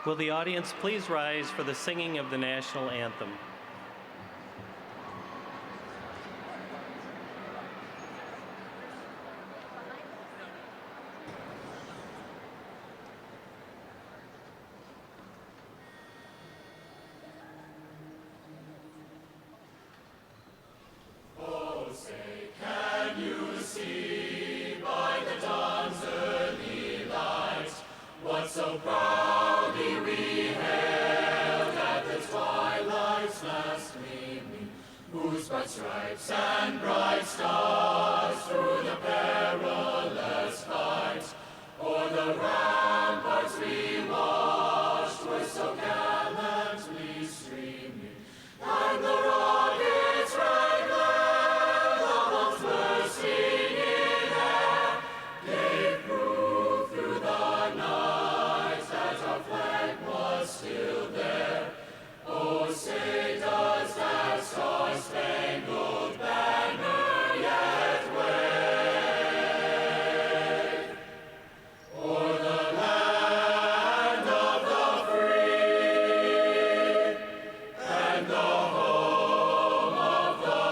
Will the audience please rise for the singing of the national anthem? So proudly we hailed at the twilight's last gleaming, whose broad stripes and bright stars through the perilous fight o'er the ramparts we watched were so gallantly streaming, and the rockets' red glare, the bombs bursting in air, gave proof through the night still there. Oh, say does that star-spangled banner yet wave o'er the land of the free and the home of the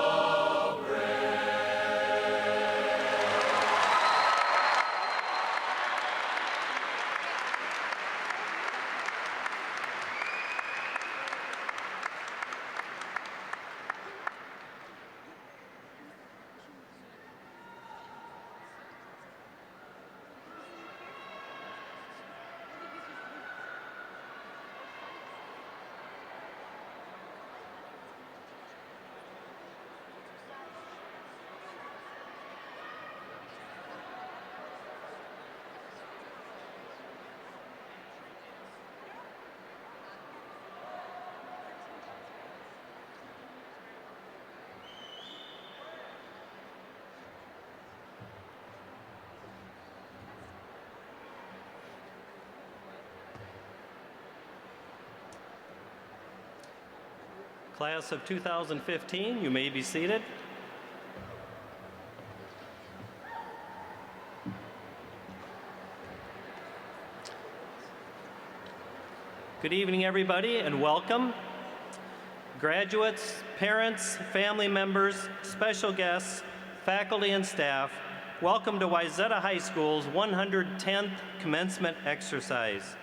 Class of 2015, you may be seated. Good evening, everybody, and welcome. Graduates, parents, family members, special guests, faculty and staff, welcome to Wayzata High School's 110th commencement exercise.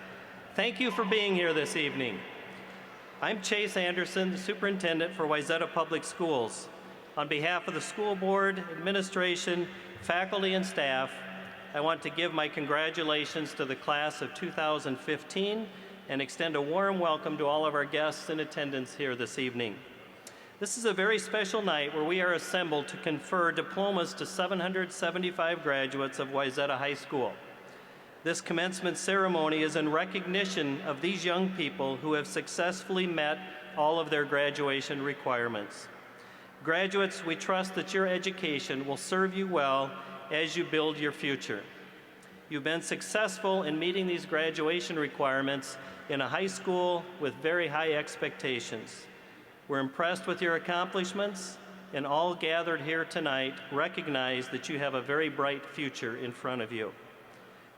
Thank you for being here this evening. I'm Chase Anderson, the Superintendent for Wayzata Public Schools. On behalf of the school board, administration, faculty, and staff, I want to give my congratulations to the class of 2015 and extend a warm welcome to all of our guests in attendance here this evening. This is a very special night where we are assembled to confer diplomas to 775 graduates of Wayzata High School. This commencement ceremony is in recognition of these young people who have successfully met all of their graduation requirements. Graduates, we trust that your education will serve you well as you build your future. You've been successful in meeting these graduation requirements in a high school with very high expectations. We're impressed with your accomplishments, and all gathered here tonight recognize that you have a very bright future in front of you.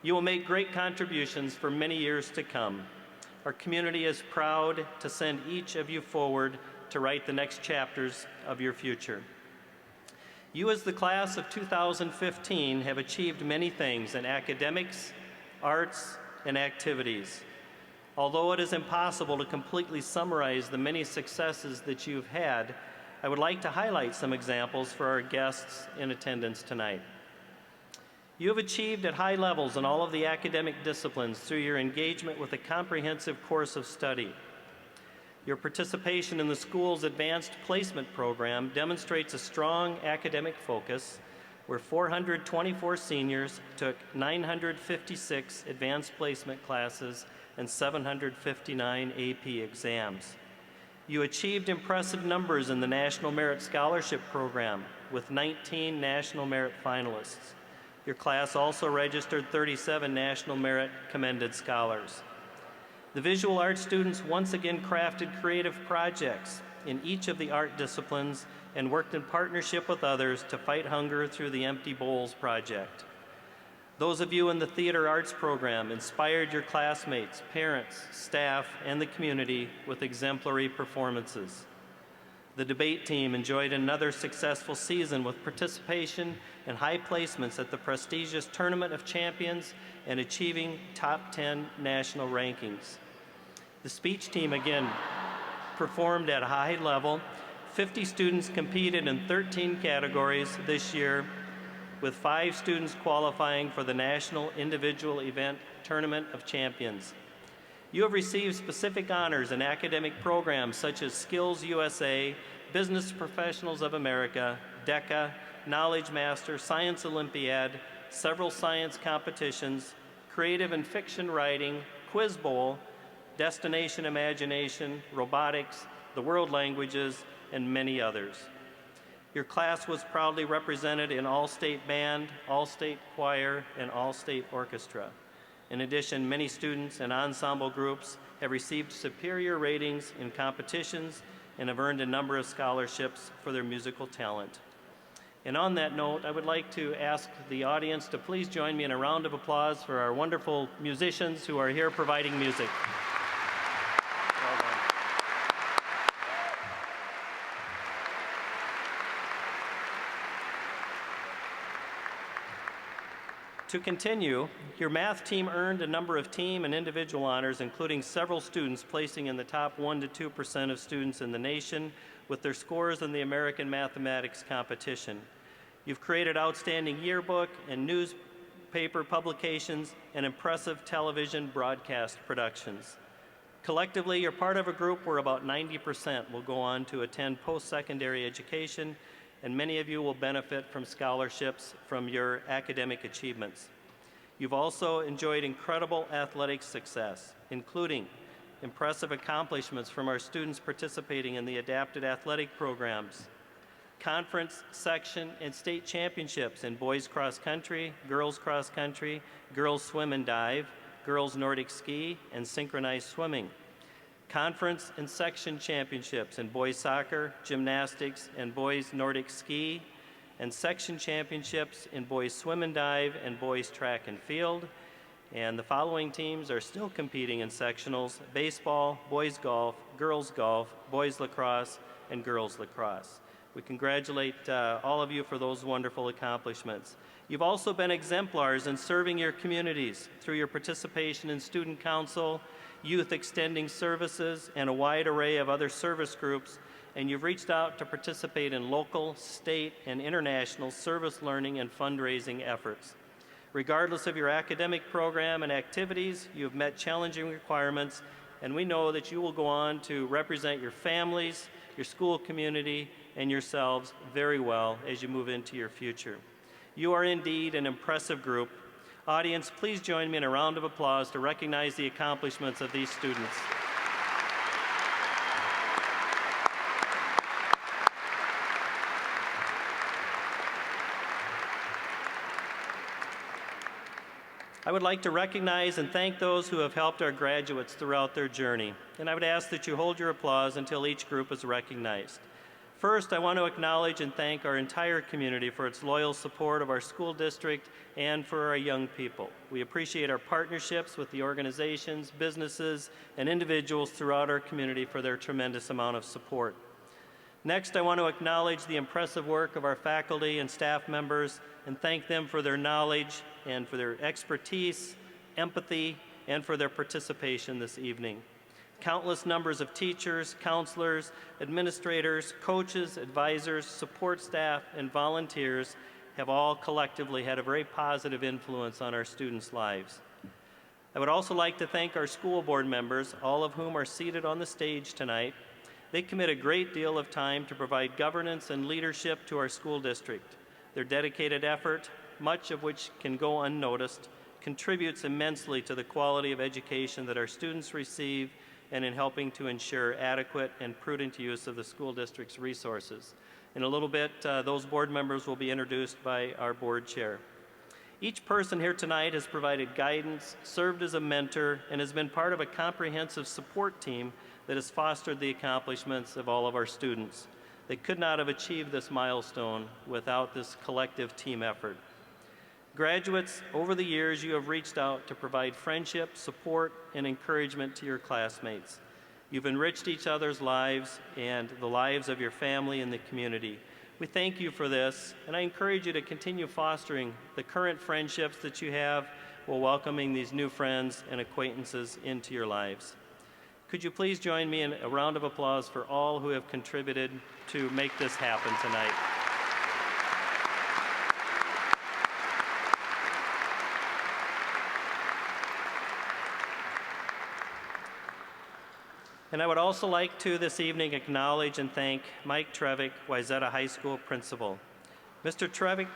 You will make great contributions for many years to come. Our community is proud to send each of you forward to write the next chapters of your future. You, as the class of 2015, have achieved many things in academics, arts, and activities. Although it is impossible to completely summarize the many successes that you've had, I would like to highlight some examples for our guests in attendance tonight. You have achieved at high levels in all of the academic disciplines through your engagement with a comprehensive course of study. Your participation in the school's advanced placement program demonstrates a strong academic focus, where 424 seniors took 956 advanced placement classes and 759 AP exams. You achieved impressive numbers in the National Merit Scholarship Program with 19 National Merit finalists. Your class also registered 37 National Merit Commended Scholars. The visual arts students once again crafted creative projects in each of the art disciplines and worked in partnership with others to fight hunger through the Empty Bowls project. Those of you in the theater arts program inspired your classmates, parents, staff, and the community with exemplary performances. The debate team enjoyed another successful season with participation and high placements at the prestigious Tournament of Champions and achieving top 10 national rankings. The speech team again performed at a high level. 50 students competed in 13 categories this year, with 5 students qualifying for the National Individual Event Tournament of Champions. You have received specific honors in academic programs such as Skills USA, Business Professionals of America, DECA, Knowledge Master, Science Olympiad, several science competitions, creative and fiction writing, Quiz Bowl, Destination Imagination, robotics, the world languages, and many others. Your class was proudly represented in all-state band, all-state choir, and all-state orchestra. In addition, many students and ensemble groups have received superior ratings in competitions and have earned a number of scholarships for their musical talent. And on that note, I would like to ask the audience to please join me in a round of applause for our wonderful musicians who are here providing music. Well done. To continue, your math team earned a number of team and individual honors, including several students placing in the top 1% to 2% of students in the nation with their scores in the American Mathematics competition. You've created outstanding yearbook and newspaper publications and impressive television broadcast productions. Collectively, you're part of a group where about 90% will go on to attend post-secondary education, and many of you will benefit from scholarships from your academic achievements. You've also enjoyed incredible athletic success, including impressive accomplishments from our students participating in the adapted athletic programs, conference, section, and state championships in boys cross country, girls swim and dive, girls Nordic ski, and synchronized swimming. Conference and section championships in boys soccer, gymnastics, and boys Nordic ski, and section championships in boys swim and dive and boys track and field. And the following teams are still competing in sectionals: baseball, boys golf, boys lacrosse, and girls lacrosse. We congratulate all of you for those wonderful accomplishments. You've also been exemplars in serving your communities through your participation in student council, youth extending services, and a wide array of other service groups, and you've reached out to participate in local, state, and international service learning and fundraising efforts. Regardless of your academic program and activities, you have met challenging requirements, and we know that you will go on to represent your families, your school community, and yourselves very well as you move into your future. You are indeed an impressive group. Audience, please join me in a round of applause to recognize the accomplishments of these students. I would like to recognize and thank those who have helped our graduates throughout their journey, and I would ask that you hold your applause until each group is recognized. First, I want to acknowledge and thank our entire community for its loyal support of our school district and for our young people. We appreciate our partnerships with the organizations, businesses, and individuals throughout our community for their tremendous amount of support. Next, I want to acknowledge the impressive work of our faculty and staff members and thank them for their knowledge and for their expertise, empathy, and for their participation this evening. Countless numbers of teachers, counselors, administrators, coaches, advisors, support staff, and volunteers have all collectively had a very positive influence on our students' lives. I would also like to thank our school board members, all of whom are seated on the stage tonight. They commit a great deal of time to provide governance and leadership to our school district. Their dedicated effort, much of which can go unnoticed, contributes immensely to the quality of education that our students receive and in helping to ensure adequate and prudent use of the school district's resources. In a little bit, those board members will be introduced by our board chair. Each person here tonight has provided guidance, served as a mentor, and has been part of a comprehensive support team that has fostered the accomplishments of all of our students. They could not have achieved this milestone without this collective team effort. Graduates, over the years, you have reached out to provide friendship, support, and encouragement to your classmates. You've enriched each other's lives and the lives of your family and the community. We thank you for this, and I encourage you to continue fostering the current friendships that you have while welcoming these new friends and acquaintances into your lives. Could you please join me in a round of applause for all who have contributed to make this happen tonight? And I would also like to this evening acknowledge and thank Mike Trevick, Wayzata High School Principal. Mr. Trevick,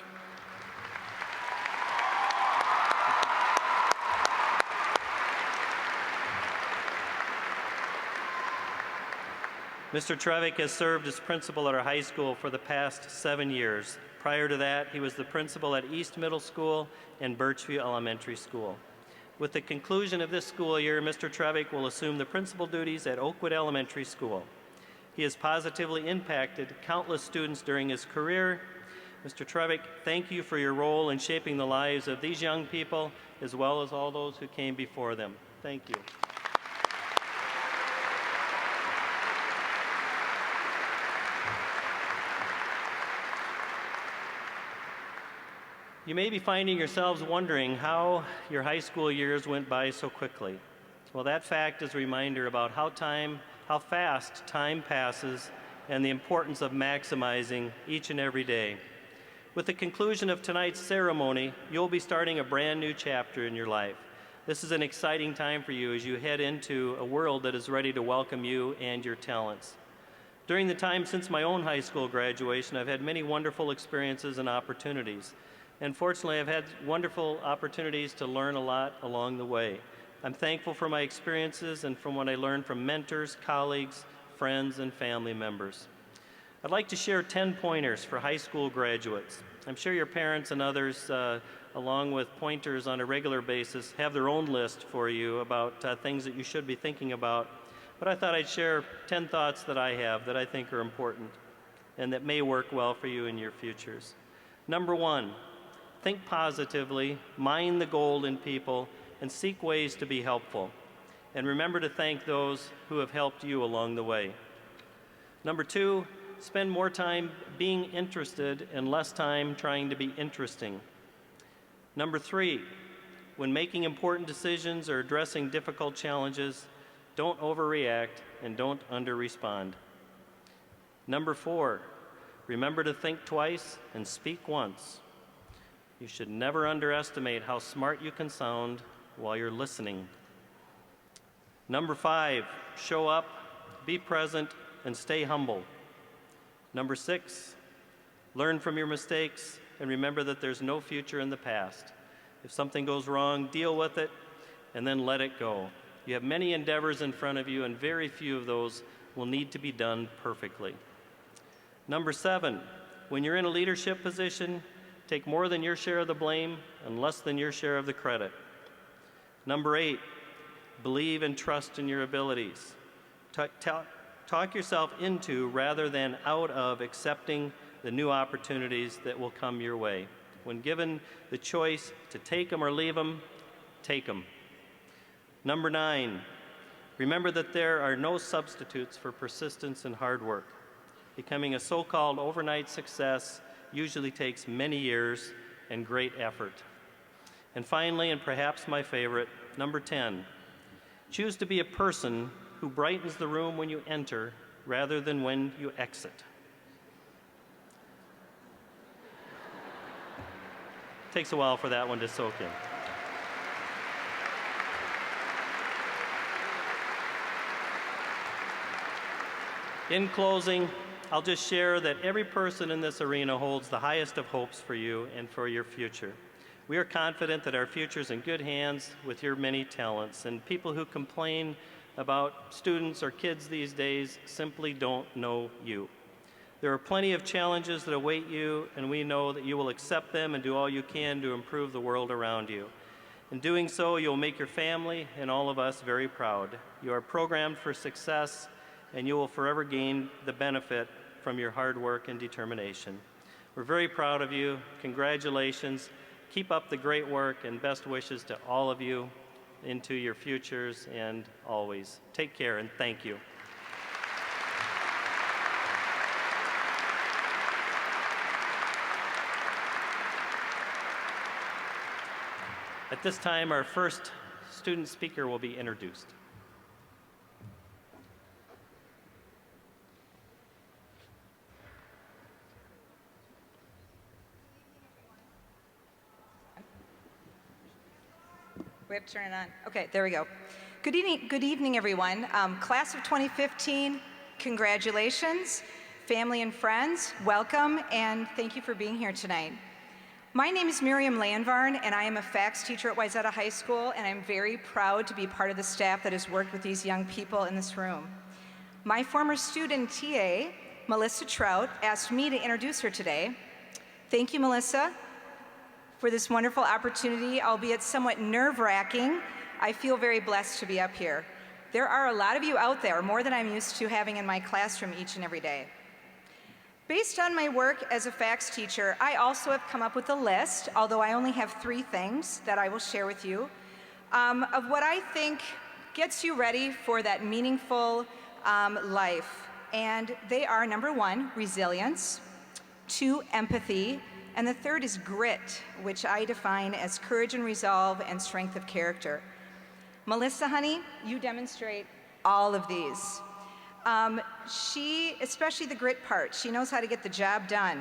Mr. Trevick has served as principal at our high school for the past 7 years. Prior to that, he was the principal at East Middle School and Birchview Elementary School. With the conclusion of this school year, Mr. Trevick will assume the principal duties at Oakwood Elementary School. He has positively impacted countless students during his career. Mr. Trevick, thank you for your role in shaping the lives of these young people, as well as all those who came before them. Thank you. You may be finding yourselves wondering how your high school years went by so quickly. Well, that fact is a reminder about how fast time passes and the importance of maximizing each and every day. With the conclusion of tonight's ceremony, you'll be starting a brand new chapter in your life. This is an exciting time for you as you head into a world that is ready to welcome you and your talents. During the time since my own high school graduation, I've had many wonderful experiences and opportunities. And fortunately, I've had wonderful opportunities to learn a lot along the way. I'm thankful for my experiences and from what I learned from mentors, colleagues, friends, and family members. I'd like to share 10 pointers for high school graduates. I'm sure your parents and others, along with pointers on a regular basis, have their own list for you about things that you should be thinking about. But I thought I'd share 10 thoughts that I have that I think are important and that may work well for you in your futures. Number one, think positively, mind the gold in people, and seek ways to be helpful. And remember to thank those who have helped you along the way. Number two, spend more time being interested and less time trying to be interesting. Number three, when making important decisions or addressing difficult challenges, don't overreact and don't under-respond. Number four, remember to think twice and speak once. You should never underestimate how smart you can sound while you're listening. Number five, show up, be present, and stay humble. Number six, learn from your mistakes and remember that there's no future in the past. If something goes wrong, deal with it and then let it go. You have many endeavors in front of you and very few of those will need to be done perfectly. Number seven, when you're in a leadership position, take more than your share of the blame and less than your share of the credit. Number eight, believe and trust in your abilities. Talk yourself into rather than out of accepting the new opportunities that will come your way. When given the choice to take them or leave them, take them. Number nine, remember that there are no substitutes for persistence and hard work. Becoming a so-called overnight success usually takes many years and great effort. And finally, and perhaps my favorite, number 10, choose to be a person who brightens the room when you enter rather than when you exit. Takes a while for that one to soak in. In closing, I'll just share that every person in this arena holds the highest of hopes for you and for your future. We are confident that our future is in good hands with your many talents, and people who complain about students or kids these days simply don't know you. There are plenty of challenges that await you, and we know that you will accept them and do all you can to improve the world around you. In doing so, you'll make your family and all of us very proud. You are programmed for success, and you will forever gain the benefit from your hard work and determination. We're very proud of you. Congratulations. keep up the great work, and best wishes to all of you into your futures and always. Take care and thank you. At this time, our first student speaker will be introduced. We have to turn it on. Okay, there we go. Good evening, everyone. Class of 2015, congratulations. Family and friends, welcome, and thank you for being here tonight. My name is Miriam Landvarn, and I am a FACS teacher at Wayzata High School, and I'm very proud to be part of the staff that has worked with these young people in this room. My former student TA, Melissa Trout, asked me to introduce her today. Thank you, Melissa, for this wonderful opportunity, albeit somewhat nerve-wracking. I feel very blessed to be up here. There are a lot of you out there, more than I'm used to having in my classroom each and every day. Based on my work as a FACS teacher, I also have come up with a list, although I only have 3 things that I will share with you, of what I think gets you ready for that meaningful life. And they are, number 1, resilience, 2, empathy, and the 3rd is grit, which I define as courage and resolve and strength of character. Melissa, honey, you demonstrate all of these. She, especially the grit part, she knows how to get the job done.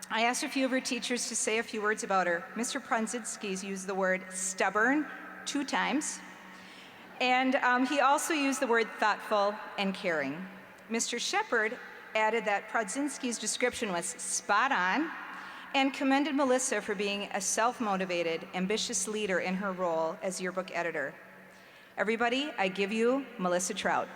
I asked a few of her teachers to say a few words about her. Mr. Prunzinski's used the word stubborn 2 times, and he also used the word thoughtful and caring. Mr. Shepard added that Prunzinski's description was spot on and commended Melissa for being a self-motivated, ambitious leader in her role as yearbook editor. Everybody, I give you Melissa Trout.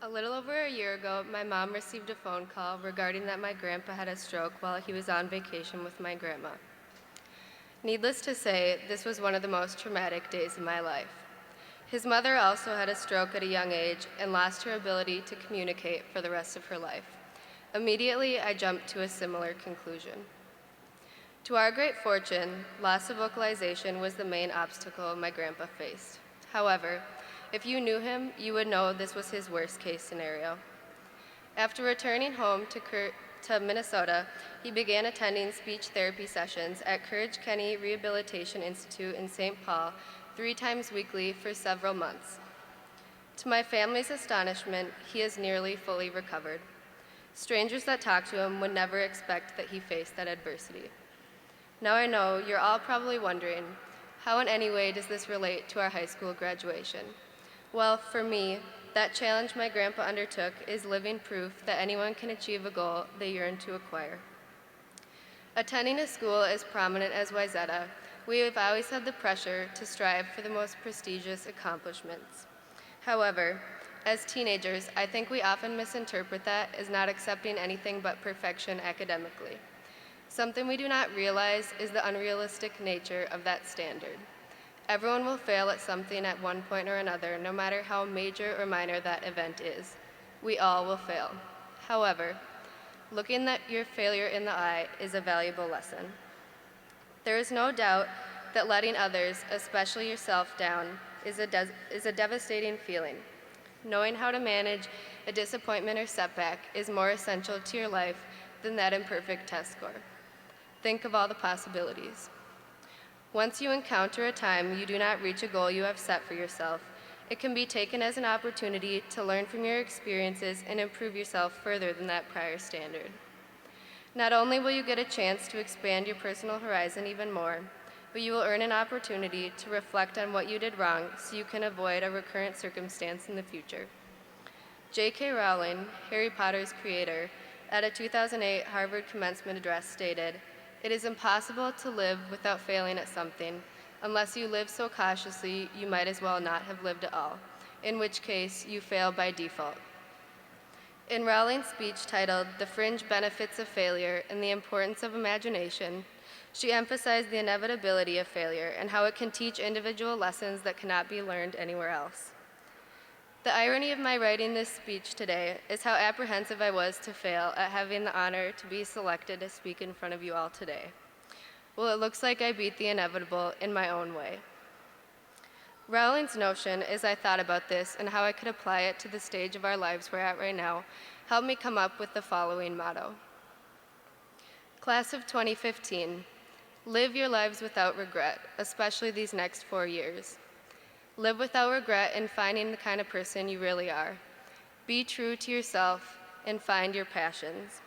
A little over a year ago, my mom received a phone call regarding that my grandpa had a stroke while he was on vacation with my grandma. Needless to say, this was one of the most traumatic days of my life. His mother also had a stroke at a young age and lost her ability to communicate for the rest of her life. Immediately, I jumped to a similar conclusion. To our great fortune, loss of vocalization was the main obstacle my grandpa faced. However, if you knew him, you would know this was his worst-case scenario. After returning home to Minnesota, he began attending speech therapy sessions at Courage Kenny Rehabilitation Institute in St. Paul 3 times weekly for several months. To my family's astonishment, he is nearly fully recovered. Strangers that talk to him would never expect that he faced that adversity. Now I know you're all probably wondering, how in any way does this relate to our high school graduation? Well, for me, that challenge my grandpa undertook is living proof that anyone can achieve a goal they yearn to acquire. Attending a school as prominent as Wayzata, we have always had the pressure to strive for the most prestigious accomplishments. However, as teenagers, I think we often misinterpret that as not accepting anything but perfection academically. Something we do not realize is the unrealistic nature of that standard. Everyone will fail at something at one point or another, no matter how major or minor that event is. We all will fail. However, looking at your failure in the eye is a valuable lesson. There is no doubt that letting others, especially yourself, down is a devastating feeling. Knowing how to manage a disappointment or setback is more essential to your life than that imperfect test score. Think of all the possibilities. Once you encounter a time you do not reach a goal you have set for yourself, it can be taken as an opportunity to learn from your experiences and improve yourself further than that prior standard. Not only will you get a chance to expand your personal horizon even more, but you will earn an opportunity to reflect on what you did wrong so you can avoid a recurrent circumstance in the future. J.K. Rowling, Harry Potter's creator, at a 2008 Harvard commencement address stated, "It is impossible to live without failing at something. Unless you live so cautiously, you might as well not have lived at all, in which case you fail by default." In Rowling's speech titled The Fringe Benefits of Failure and the Importance of Imagination, she emphasized the inevitability of failure and how it can teach individual lessons that cannot be learned anywhere else. The irony of my writing this speech today is how apprehensive I was to fail at having the honor to be selected to speak in front of you all today. Well, it looks like I beat the inevitable in my own way. Rowling's notion, as I thought about this and how I could apply it to the stage of our lives we're at right now, helped me come up with the following motto. Class of 2015, live your lives without regret, especially these next 4 years. Live without regret in finding the kind of person you really are. Be true to yourself and find your passions.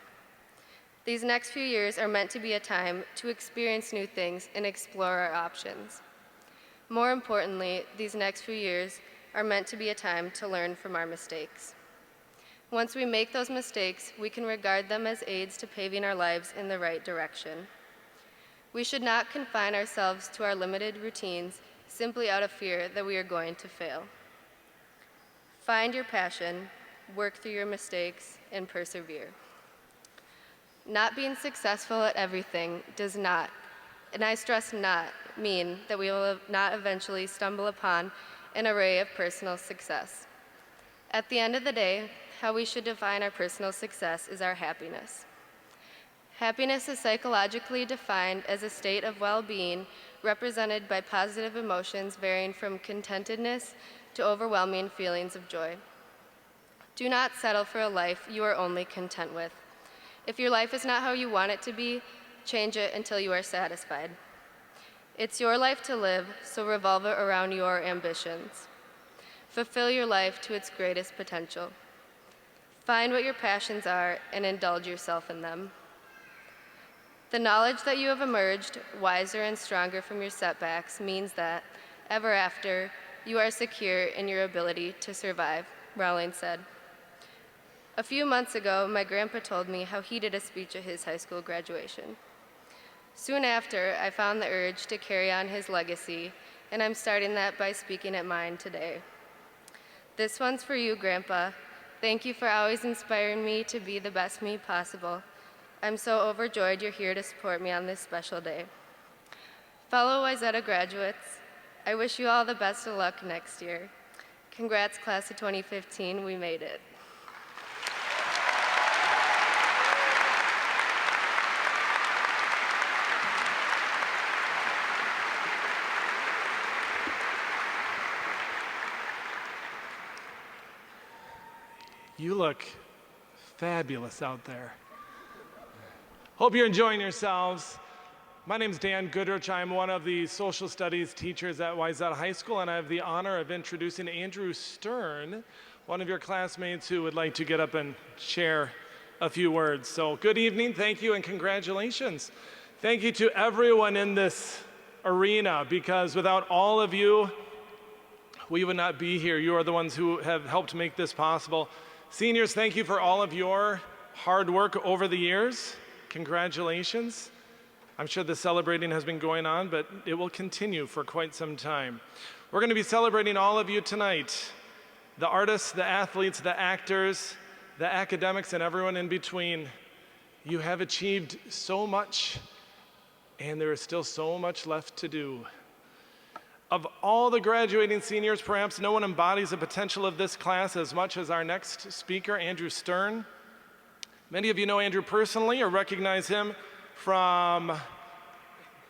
These next few years are meant to be a time to experience new things and explore our options. More importantly, these next few years are meant to be a time to learn from our mistakes. Once we make those mistakes, we can regard them as aids to paving our lives in the right direction. We should not confine ourselves to our limited routines simply out of fear that we are going to fail. Find your passion, work through your mistakes, and persevere. Not being successful at everything does not, and I stress not, mean that we will not eventually stumble upon an array of personal success. At the end of the day, how we should define our personal success is our happiness. Happiness is psychologically defined as a state of well-being represented by positive emotions varying from contentedness to overwhelming feelings of joy. Do not settle for a life you are only content with. If your life is not how you want it to be, change it until you are satisfied. It's your life to live, so revolve it around your ambitions. Fulfill your life to its greatest potential. Find what your passions are and indulge yourself in them. The knowledge that you have emerged wiser and stronger from your setbacks means that, ever after, you are secure in your ability to survive, Rowling said. A few months ago, my grandpa told me how he did a speech at his high school graduation. Soon after, I found the urge to carry on his legacy, and I'm starting that by speaking at mine today. This one's for you, Grandpa. Thank you for always inspiring me to be the best me possible. I'm so overjoyed you're here to support me on this special day. Fellow Wayzata graduates, I wish you all the best of luck next year. Congrats, class of 2015, we made it. You look fabulous out there. Hope you're enjoying yourselves. My name's Dan Goodrich. I'm one of the social studies teachers at Wayzata High School, and I have the honor of introducing Andrew Stern, one of your classmates who would like to get up and share a few words. So good evening, thank you, and congratulations. Thank you to everyone in this arena, because without all of you, we would not be here. You are the ones who have helped make this possible. Seniors, thank you for all of your hard work over the years. Congratulations. I'm sure the celebrating has been going on, but it will continue for quite some time. We're going to be celebrating all of you tonight. The artists, the athletes, the actors, the academics, and everyone in between. You have achieved so much, and there is still so much left to do. Of all the graduating seniors, perhaps no one embodies the potential of this class as much as our next speaker, Andrew Stern. Many of you know Andrew personally or recognize him from,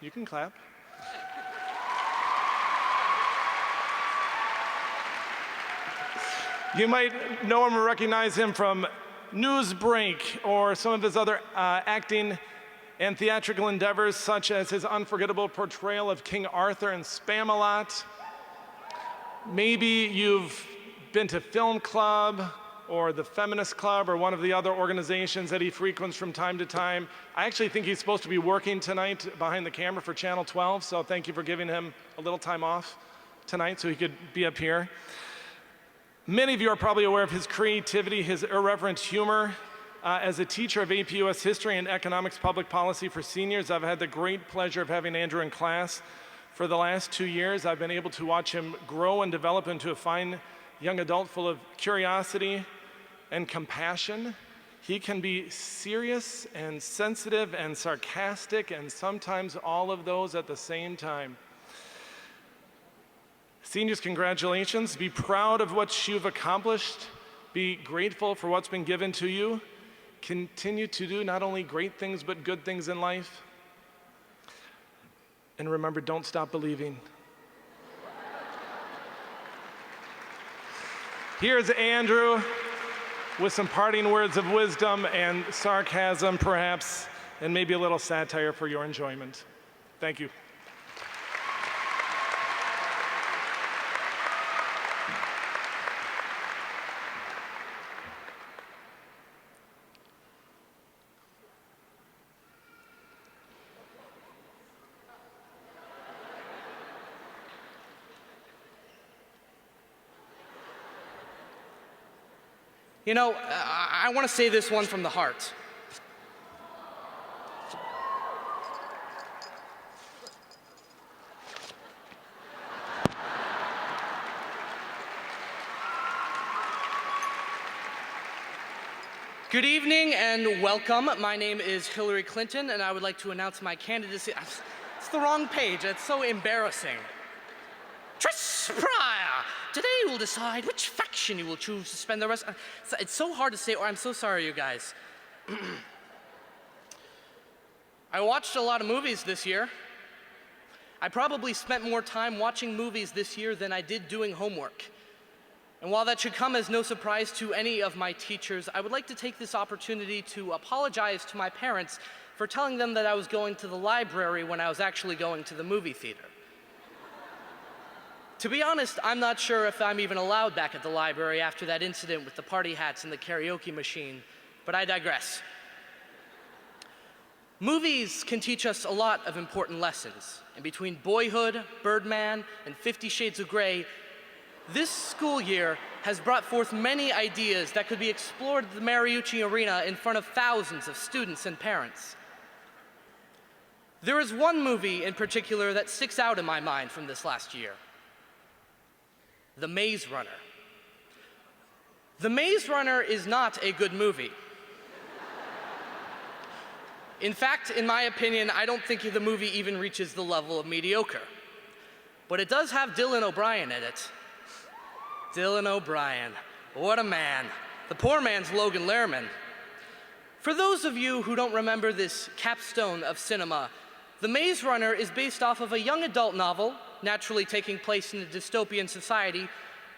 you can clap. You might know him or recognize him from Newsbreak or some of his other acting and theatrical endeavors, such as his unforgettable portrayal of King Arthur in Spam-A-Lot. Maybe you've been to Film Club or the Feminist Club or one of the other organizations that he frequents from time to time. I actually think he's supposed to be working tonight behind the camera for Channel 12, so thank you for giving him a little time off tonight so he could be up here. Many of you are probably aware of his creativity, his irreverent humor. As a teacher of AP US History and Economics Public Policy for seniors, I've had the great pleasure of having Andrew in class for the last 2 years. I've been able to watch him grow and develop into a fine young adult full of curiosity and compassion. He can be serious and sensitive and sarcastic and sometimes all of those at the same time. Seniors, congratulations. Be proud of what you've accomplished. Be grateful for what's been given to you. Continue to do not only great things, but good things in life. And remember, don't stop believing. Here's Andrew with some parting words of wisdom and sarcasm, perhaps, and maybe a little satire for your enjoyment. Thank you. You know, I want to say this one from the heart. Good evening and welcome. My name is Hillary Clinton, and I would like to announce my candidacy. It's the wrong page. It's so embarrassing. Tris Pryor. Today you will decide which faction you will choose to spend the rest. It's so hard to say. I'm so sorry, you guys. I watched a lot of movies this year. I probably spent more time watching movies this year than I did doing homework. And while that should come as no surprise to any of my teachers, I would like to take this opportunity to apologize to my parents for telling them that I was going to the library when I was actually going to the movie theater. To be honest, I'm not sure if I'm even allowed back at the library after that incident with the party hats and the karaoke machine, but I digress. Movies can teach us a lot of important lessons. And between Boyhood, Birdman, and 50 Shades of Grey, this school year has brought forth many ideas that could be explored at the Mariucci Arena in front of thousands of students and parents. There is one movie in particular that sticks out in my mind from this last year. The Maze Runner. The Maze Runner is not a good movie. In fact, in my opinion, I don't think the movie even reaches the level of mediocre. But it does have Dylan O'Brien in it. Dylan O'Brien, what a man. The poor man's Logan Lerman. For those of you who don't remember this capstone of cinema, The Maze Runner is based off of a young adult novel, naturally taking place in a dystopian society,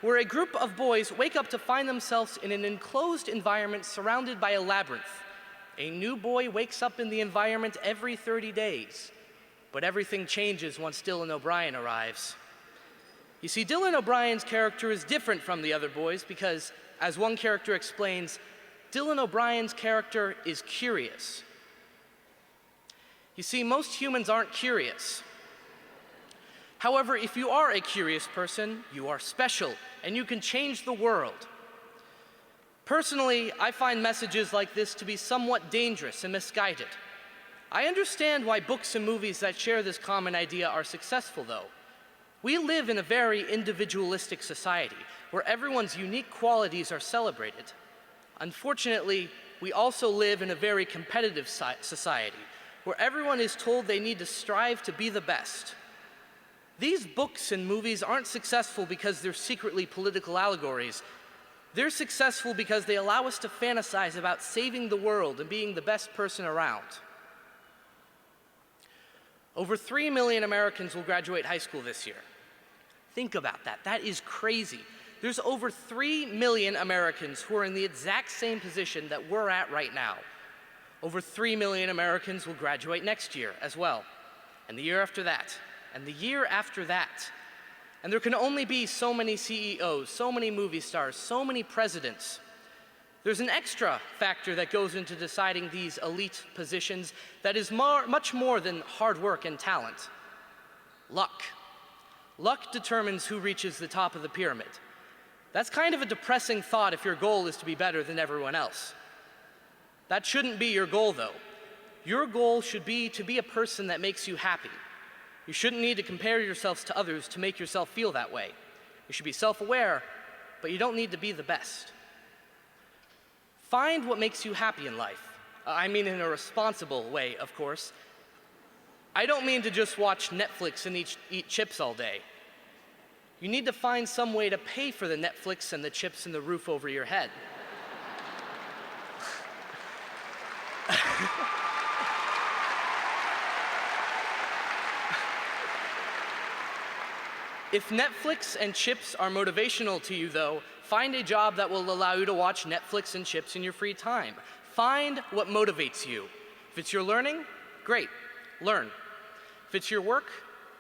where a group of boys wake up to find themselves in an enclosed environment surrounded by a labyrinth. A new boy wakes up in the environment every 30 days, but everything changes once Dylan O'Brien arrives. You see, Dylan O'Brien's character is different from the other boys because, as one character explains, Dylan O'Brien's character is curious. You see, most humans aren't curious. However, if you are a curious person, you are special, and you can change the world. Personally, I find messages like this to be somewhat dangerous and misguided. I understand why books and movies that share this common idea are successful, though. We live in a very individualistic society, where everyone's unique qualities are celebrated. Unfortunately, we also live in a very competitive society, where everyone is told they need to strive to be the best. These books and movies aren't successful because they're secretly political allegories. They're successful because they allow us to fantasize about saving the world and being the best person around. Over 3 million Americans will graduate high school this year. Think about that. That is crazy. There's over 3 million Americans who are in the exact same position that we're at right now. Over 3 million Americans will graduate next year as well, and the year after that, and the year after that. And there can only be so many CEOs, so many movie stars, so many presidents. There's an extra factor that goes into deciding these elite positions that is much more than hard work and talent. Luck. Luck determines who reaches the top of the pyramid. That's kind of a depressing thought if your goal is to be better than everyone else. That shouldn't be your goal, though. Your goal should be to be a person that makes you happy. You shouldn't need to compare yourselves to others to make yourself feel that way. You should be self-aware, but you don't need to be the best. Find what makes you happy in life. I mean in a responsible way, of course. I don't mean to just watch Netflix and eat chips all day. You need to find some way to pay for the Netflix and the chips and the roof over your head. If Netflix and chips are motivational to you, though, find a job that will allow you to watch Netflix and chips in your free time. Find what motivates you. If it's your learning, great, learn. If it's your work,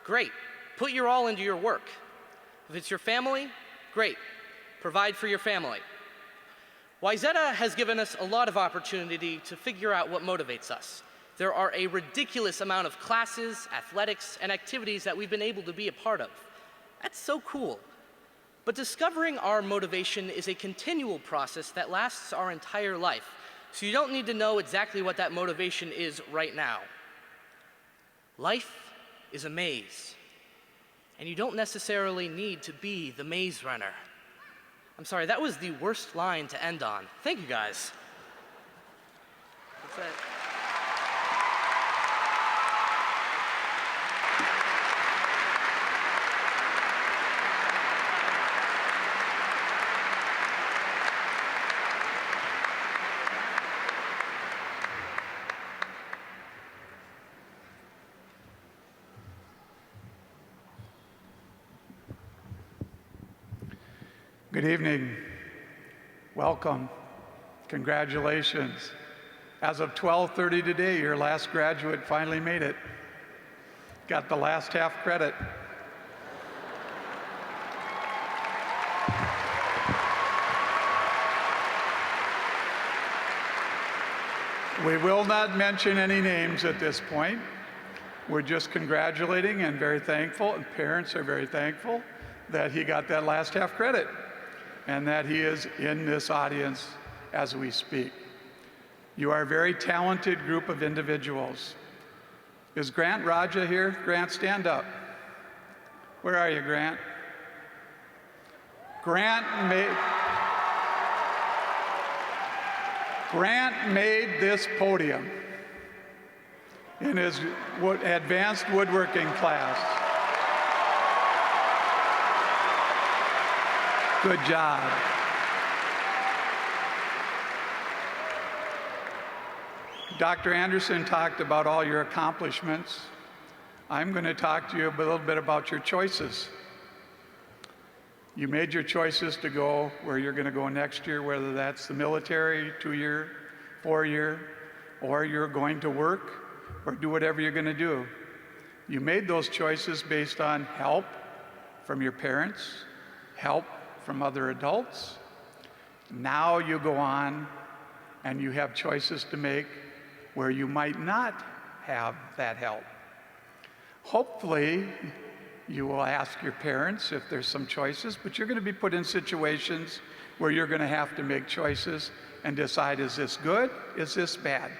great, put your all into your work. If it's your family, great, provide for your family. Wayzata has given us a lot of opportunity to figure out what motivates us. There are a ridiculous amount of classes, athletics, and activities that we've been able to be a part of. That's so cool. But discovering our motivation is a continual process that lasts our entire life, so you don't need to know exactly what that motivation is right now. Life is a maze, and you don't necessarily need to be the maze runner. I'm sorry, that was the worst line to end on. Thank you, guys. That's it. Good evening. Welcome. Congratulations. As of 12:30 today, your last graduate finally made it. Got the last half credit. We will not mention any names at this point. We're just congratulating and very thankful, and parents are very thankful that he got that last half credit and that he is in this audience as we speak. You are a very talented group of individuals. Is Grant Raja here? Grant, stand up. Where are you, Grant? Grant made this podium in his advanced woodworking class. Good job. Dr. Anderson talked about all your accomplishments. I'm going to talk to you a little bit about your choices. You made your choices to go where you're going to go next year, whether that's the military, 2-year, 4-year, or you're going to work or do whatever you're going to do. You made those choices based on help from your parents, help from other adults. Now you go on and you have choices to make where you might not have that help. Hopefully, you will ask your parents if there's some choices, but you're going to be put in situations where you're going to have to make choices and decide, is this good? Is this bad?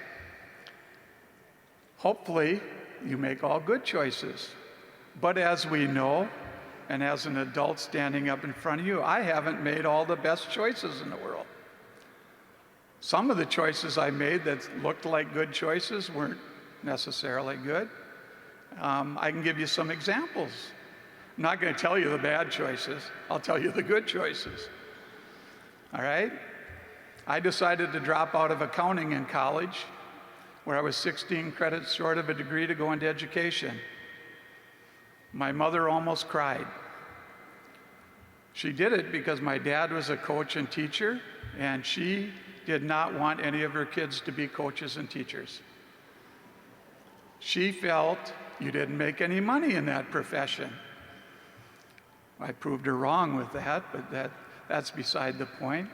Hopefully, you make all good choices. But as we know, and as an adult standing up in front of you, I haven't made all the best choices in the world. Some of the choices I made that looked like good choices weren't necessarily good. I can give you some examples. I'm not going to tell you the bad choices. I'll tell you the good choices. All right? I decided to drop out of accounting in college, where I was 16 credits short of a degree to go into education. My mother almost cried. She did it because my dad was a coach and teacher, and she did not want any of her kids to be coaches and teachers. She felt you didn't make any money in that profession. I proved her wrong with that, but that's beside the point.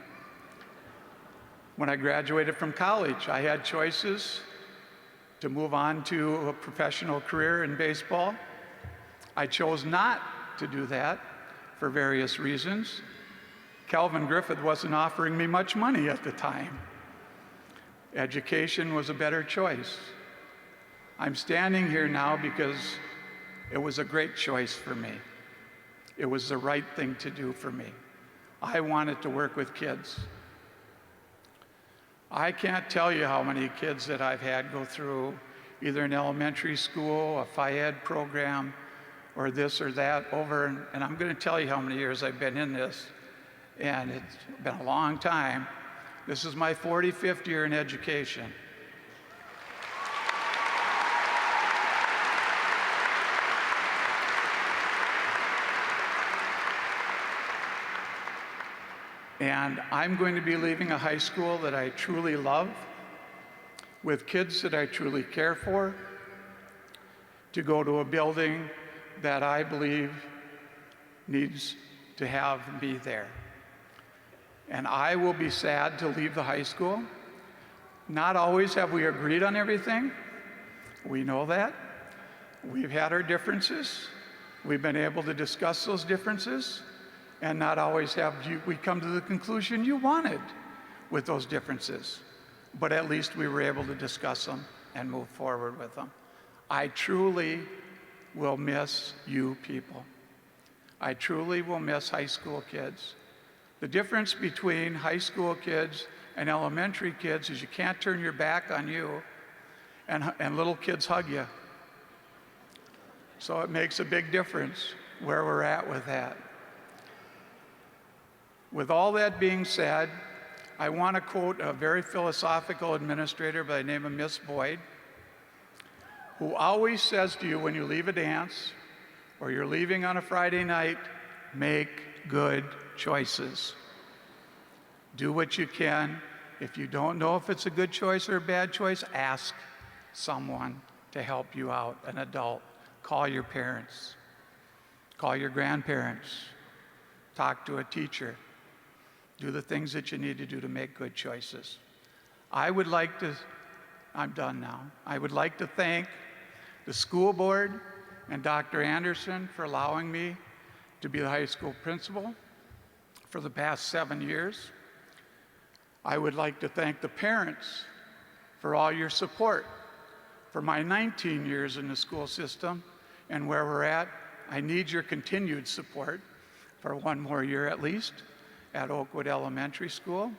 When I graduated from college, I had choices to move on to a professional career in baseball. I chose not to do that for various reasons. Calvin Griffith wasn't offering me much money at the time. Education was a better choice. I'm standing here now because it was a great choice for me. It was the right thing to do for me. I wanted to work with kids. I can't tell you how many kids that I've had go through either an elementary school, a Phi-Ed program, or this or that and I'm going to tell you how many years I've been in this, and it's been a long time. This is my 45th year in education. And I'm going to be leaving a high school that I truly love, with kids that I truly care for, to go to a building that I believe needs to have me there. And I will be sad to leave the high school. Not always have we agreed on everything. We know that. We've had our differences. We've been able to discuss those differences, and not always have we come to the conclusion you wanted with those differences. But at least we were able to discuss them and move forward with them. I truly will miss you people. I truly will miss high school kids. The difference between high school kids and elementary kids is you can't turn your back on you and little kids hug you. So it makes a big difference where we're at with that. With all that being said, I want to quote a very philosophical administrator by the name of Miss Boyd, who always says to you when you leave a dance or you're leaving on a Friday night, make good choices. Do what you can. If you don't know if it's a good choice or a bad choice, ask someone to help you out, an adult. Call your parents. Call your grandparents. Talk to a teacher. Do the things that you need to do to make good choices. I'm done now. I would like to thank the school board and Dr. Anderson for allowing me to be the high school principal for the past 7 years. I would like to thank the parents for all your support for my 19 years in the school system and where we're at. I need your continued support for one more year at least at Oakwood Elementary School.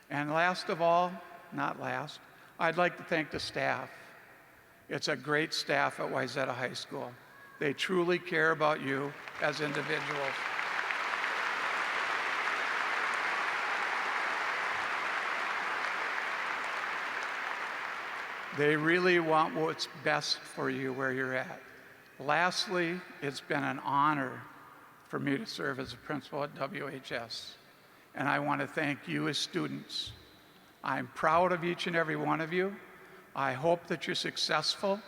And last of all, not last, I'd like to thank the staff. It's a great staff at Wayzata High School. They truly care about you as individuals. They really want what's best for you where you're at. Lastly, it's been an honor for me to serve as a principal at WHS. And I want to thank you as students. I'm proud of each and every one of you. I hope that you're successful.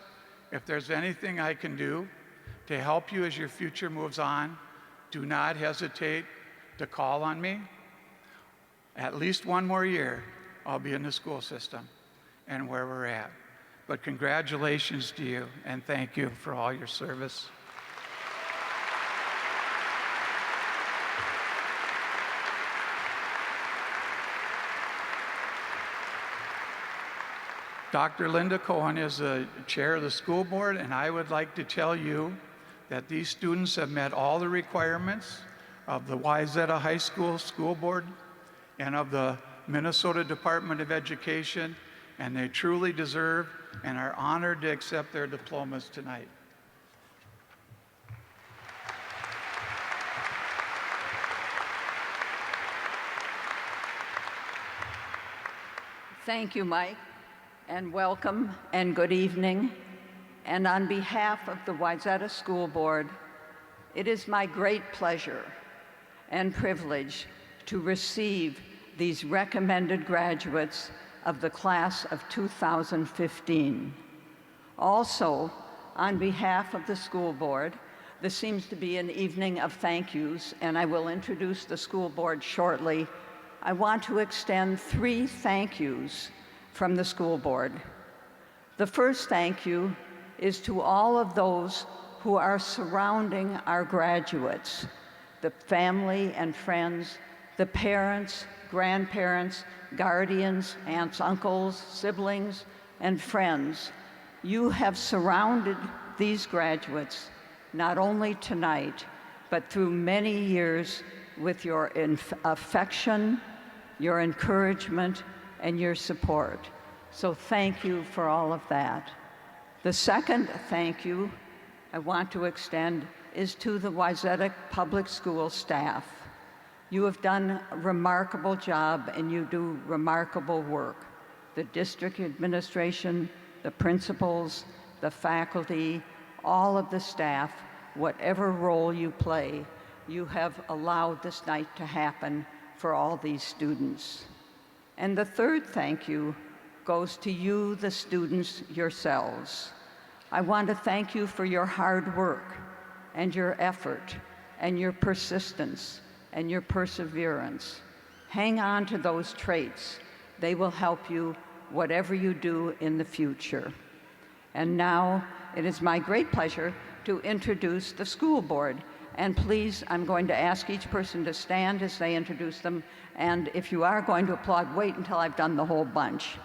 If there's anything I can do to help you as your future moves on, do not hesitate to call on me. At least one more year, I'll be in the school system and where we're at. But congratulations to you, and thank you for all your service. Dr. Linda Cohen is the chair of the school board, and I would like to tell you that these students have met all the requirements of the Wayzata High School School Board and of the Minnesota Department of Education, and they truly deserve and are honored to accept their diplomas tonight. Thank you, Mike, and welcome and good evening. And on behalf of the Wayzata School Board, it is my great pleasure and privilege to receive these recommended graduates of the class of 2015. Also, on behalf of the school board, this seems to be an evening of thank yous, and I will introduce the school board shortly. I want to extend 3 thank yous from the school board. The first thank you is to all of those who are surrounding our graduates, the family and friends, the parents, grandparents, guardians, aunts, uncles, siblings, and friends. You have surrounded these graduates not only tonight, but through many years with your affection, your encouragement, and your support. So thank you for all of that. The second thank you I want to extend is to the Wayzata Public School staff. You have done a remarkable job and you do remarkable work. The district administration, the principals, the faculty, all of the staff, whatever role you play, you have allowed this night to happen for all these students. And the third thank you goes to you, the students yourselves. I want to thank you for your hard work and your effort and your persistence and your perseverance. Hang on to those traits. They will help you whatever you do in the future. And now it is my great pleasure to introduce the school board. And please, I'm going to ask each person to stand as they introduce them. And if you are going to applaud, wait until I've done the whole bunch.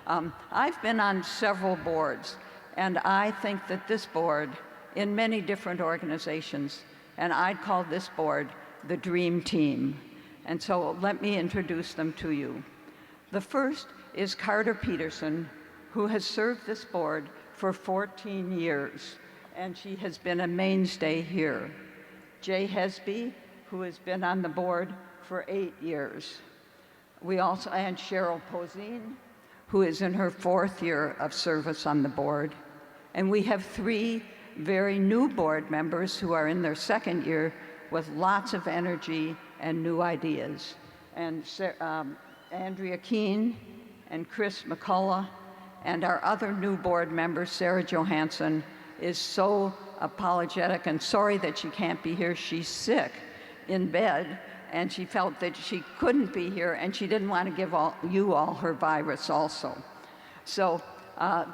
I've been on several boards, and I think that this board, in many different organizations, and I'd call this board the dream team. And so let me introduce them to you. The first is Carter Peterson, who has served this board for 14 years, and she has been a mainstay here. Jay Hesby, who has been on the board for 8 years. We also had Cheryl Posine, who is in her 4th year of service on the board. And we have 3 very new board members who are in their 2nd year with lots of energy and new ideas. And Andrea Keene and Chris McCullough, and our other new board member, Sarah Johansson, is so apologetic and sorry that she can't be here. She's sick in bed, and she felt that she couldn't be here, and she didn't want to give you all her virus also. So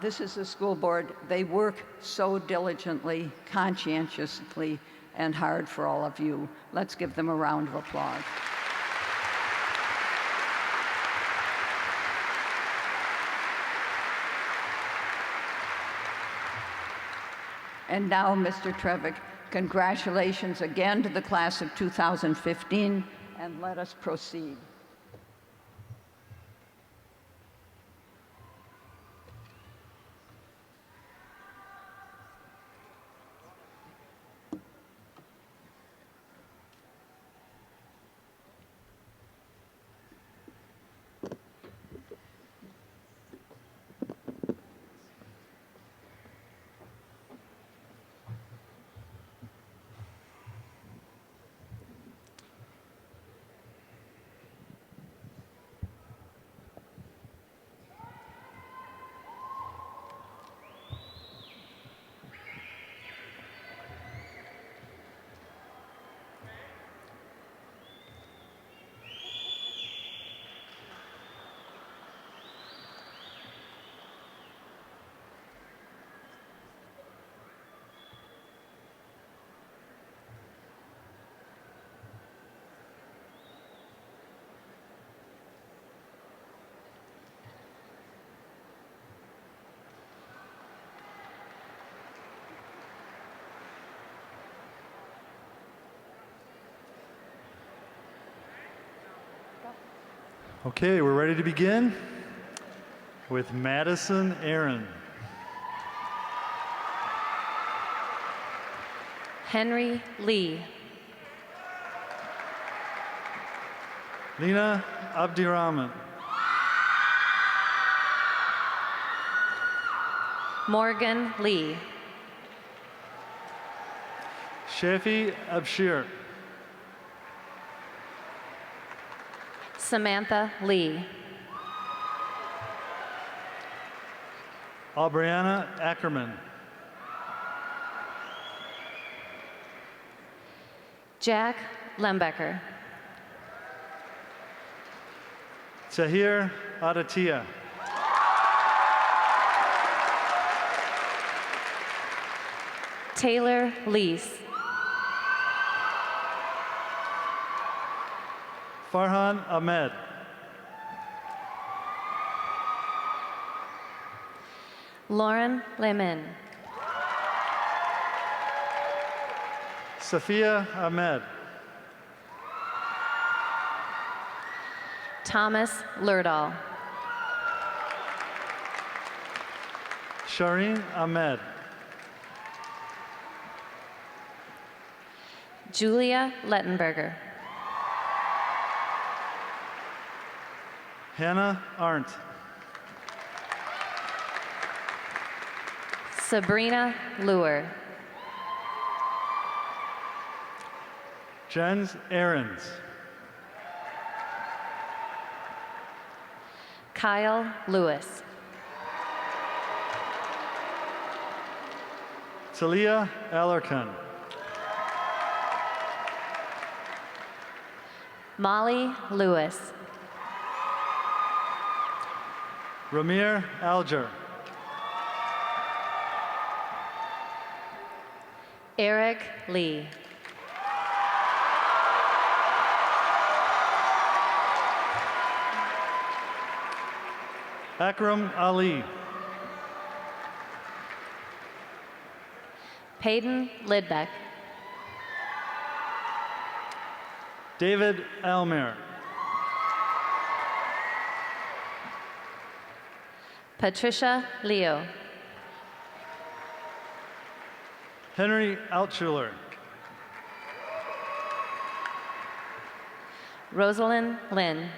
this is the school board. They work so diligently, conscientiously, and hard for all of you. Let's give them a round of applause. And now, Mr. Trevick, congratulations again to the class of 2015, and let us proceed. Okay, we're ready to begin with Madison Aaron. Henry Lee. Lina Abdirahman. Morgan Lee. Shafi Abshir. Samantha Lee. Aubriana Ackerman. Jack Lembecker. Tahir Adatia. Taylor Lease. Farhan Ahmed. Lauren Lemon. Safia Ahmed. Thomas Lerdahl. Shireen Ahmed. Julia Lettenberger. Hannah Arndt. Sabrina Luer. Jens Ahrens. Kyle Lewis. Talia Alarcon. Molly Lewis. Ramir Alger. Eric Lee. Akram Ali. Peyton Lidbeck. David Almer. Patricia Leo. Henry Altschuler. Rosalind Lynn.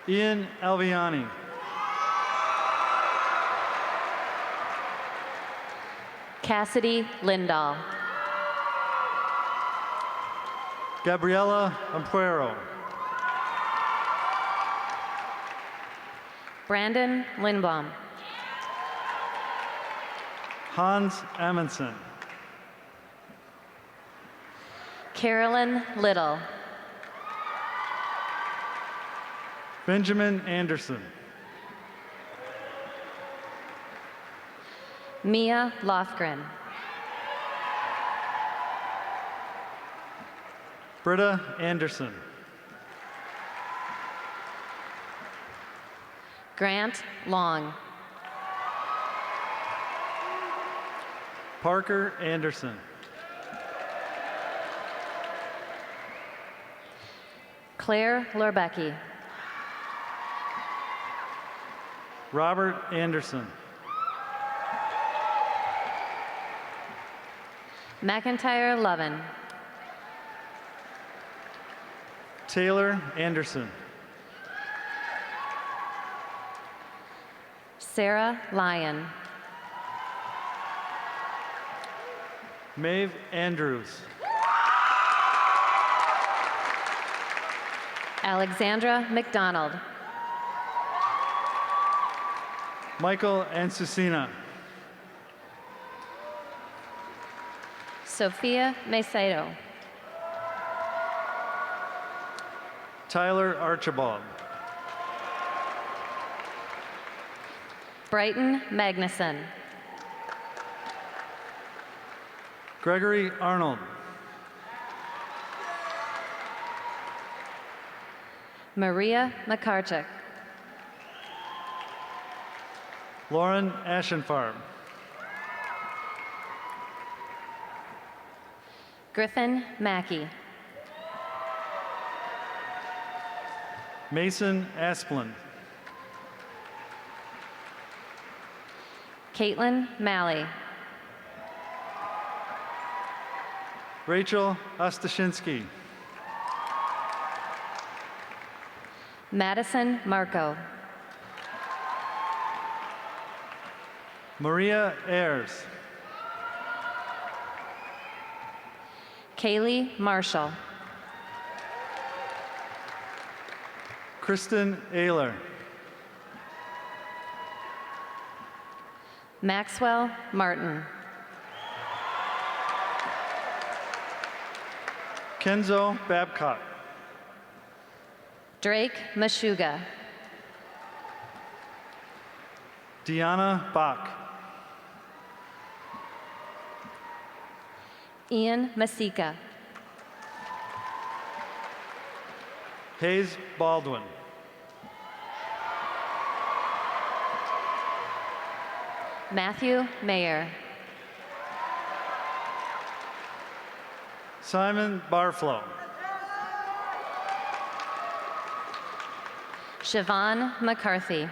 Ian Alviani. Cassidy Lindahl. Gabriela Ampuero. Brandon Lindblom. Hans Amundsen. Carolyn Little. Benjamin Anderson. Mia Lofgren. Britta Anderson. Grant Long. Parker Anderson. Claire Lorbecki. Robert Anderson. McIntyre Lovin. Taylor Anderson. Sarah Lyon. Maeve Andrews. Alexandra McDonald. Michael Ansusina. Sophia Macedo. Tyler Archibald. Brighton Magnuson. Gregory Arnold. Maria McCarchick. Lauren Ashenfarb. Griffin Mackey. Mason Asplund. Caitlin Malley. Rachel Ostashinsky. Madison Marco. Maria Ayers. Kaylee Marshall. Kristen Ayler. Maxwell Martin. Kenzo Babcock. Drake Mashuga. Deanna Bach. Ian Masika. Hayes Baldwin. Matthew Mayer. Simon Barflow. Siobhan McCarthy.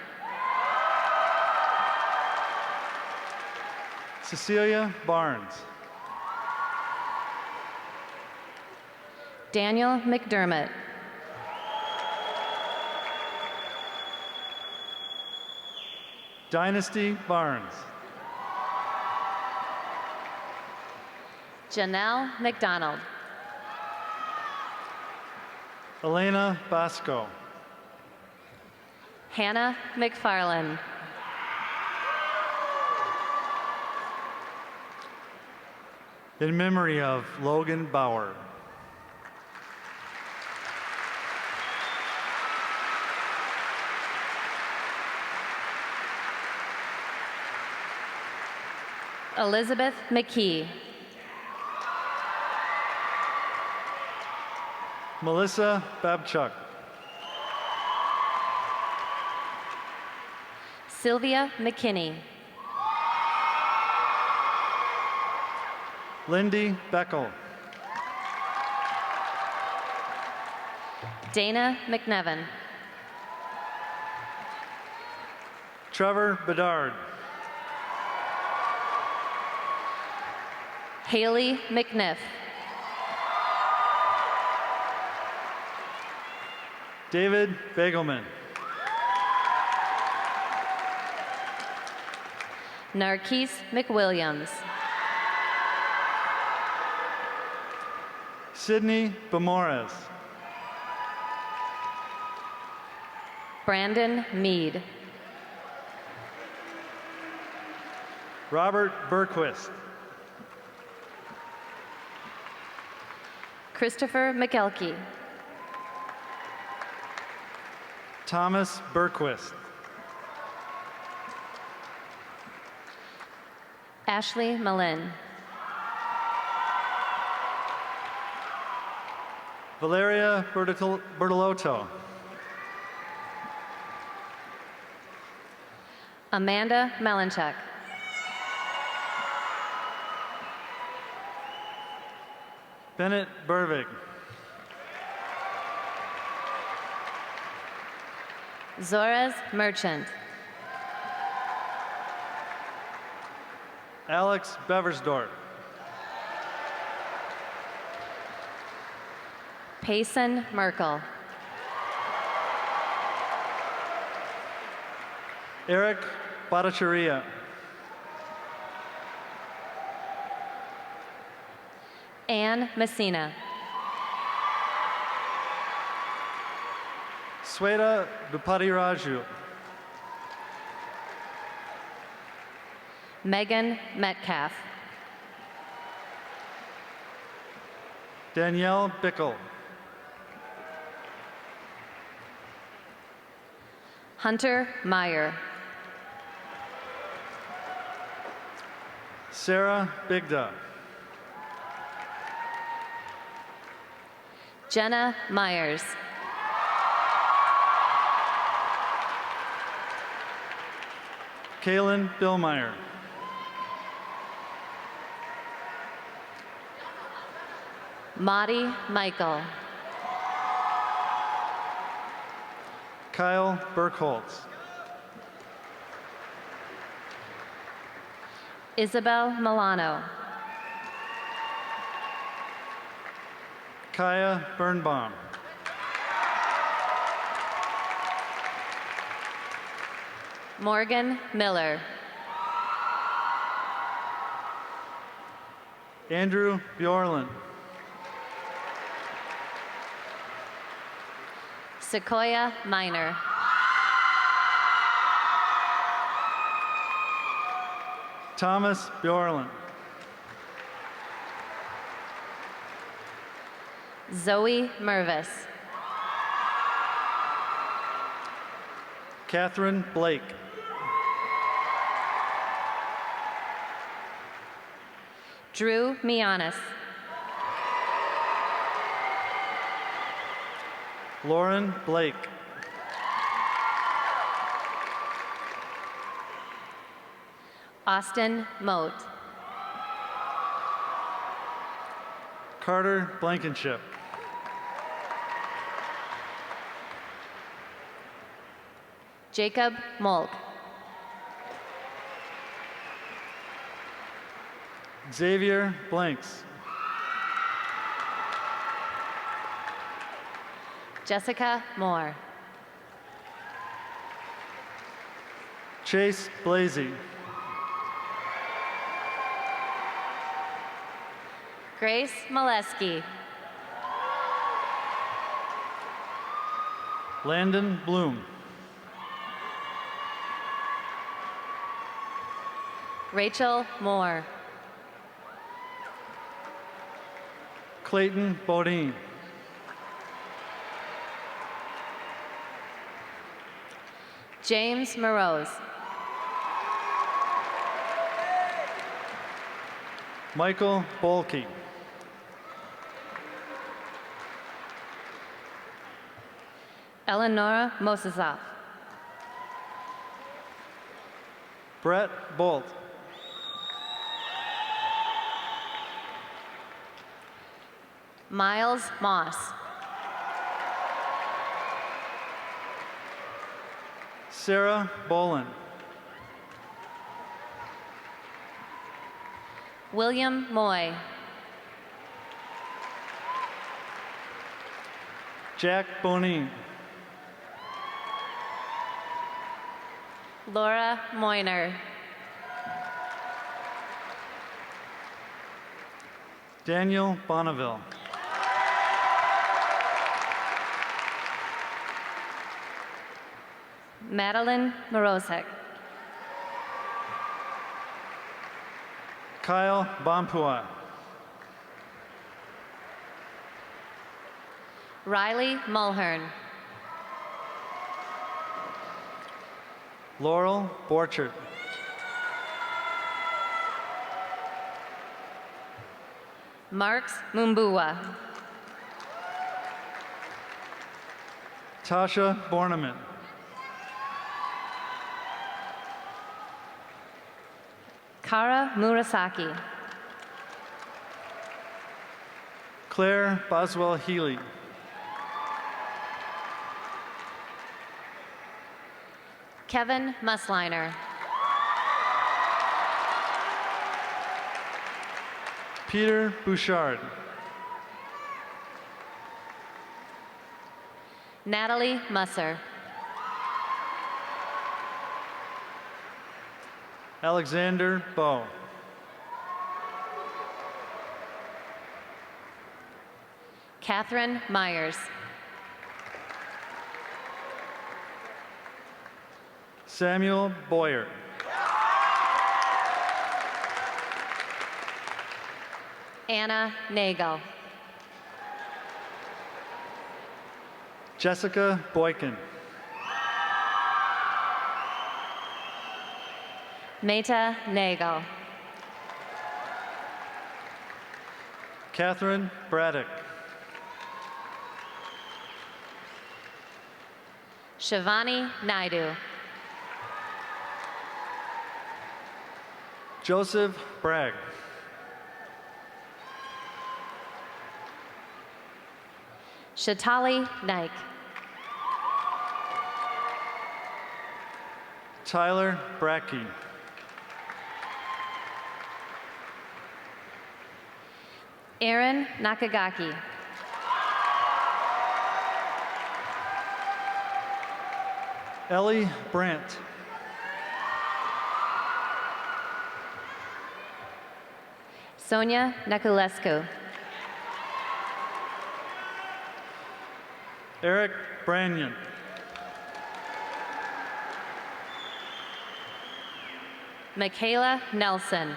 Cecilia Barnes. Daniel McDermott. Dynasty Barnes. Janelle McDonald. Elena Bosco. Hannah McFarland. In memory of Logan Bauer. Elizabeth McKee. Melissa Babchuk. Sylvia McKinney. Lindy Beckel. Dana McNevin. Trevor Bedard. Haley McNiff. David Begelman. Narkis McWilliams. Sydney Bemores. Brandon Mead. Robert Berquist. Christopher McElkey. Thomas Berquist. Ashley Malin. Valeria Bertolotto. Amanda Melanchuk. Bennett Bervig. Zoraz Merchant. Alex Beversdorf. Payson Merkel. Eric Bhattacharya. Anne Messina. Sweta Dupatiraju. Megan Metcalf. Danielle Bickle. Hunter Meyer. Sarah Bigda. Jenna Myers. Kaylin Billmeyer. Maudie Michael. Kyle Burkholtz. Isabel Milano. Kaya Birnbaum. Morgan Miller. Andrew Bjorlund. Sequoia Minor. Thomas Bjorlund. Zoe Mervis. Catherine Blake. Drew Mianis. Lauren Blake. Austin Moat. Carter Blankenship. Jacob Molk. Xavier Blanks. Jessica Moore. Chase Blazy. Grace Molesky. Landon Bloom. Rachel Moore. Clayton Bodine. James Morose. Michael Bolke. Eleonora Mosesov. Brett Bolt. Miles Moss. Sarah Bolin. William Moy. Jack Bonin. Laura Moyner. Daniel Bonneville. Madeline Morozek. Kyle Bompua. Riley Mulhern. Laurel Borchert. Marks Mumbua. Tasha Borneman. Kara Murasaki. Claire Boswell Healy. Kevin Musliner. Peter Bouchard. Natalie Musser. Alexander Bow. Catherine Myers. Samuel Boyer. Anna Nagel. Jessica Boykin. Meta Nagel. Catherine Braddock. Shivani Naidu. Joseph Bragg. Shatali Naik. Tyler Brackey. Aaron Nakagaki. Ellie Brandt. Sonia Nakulescu. Eric Branyan. Michaela Nelson.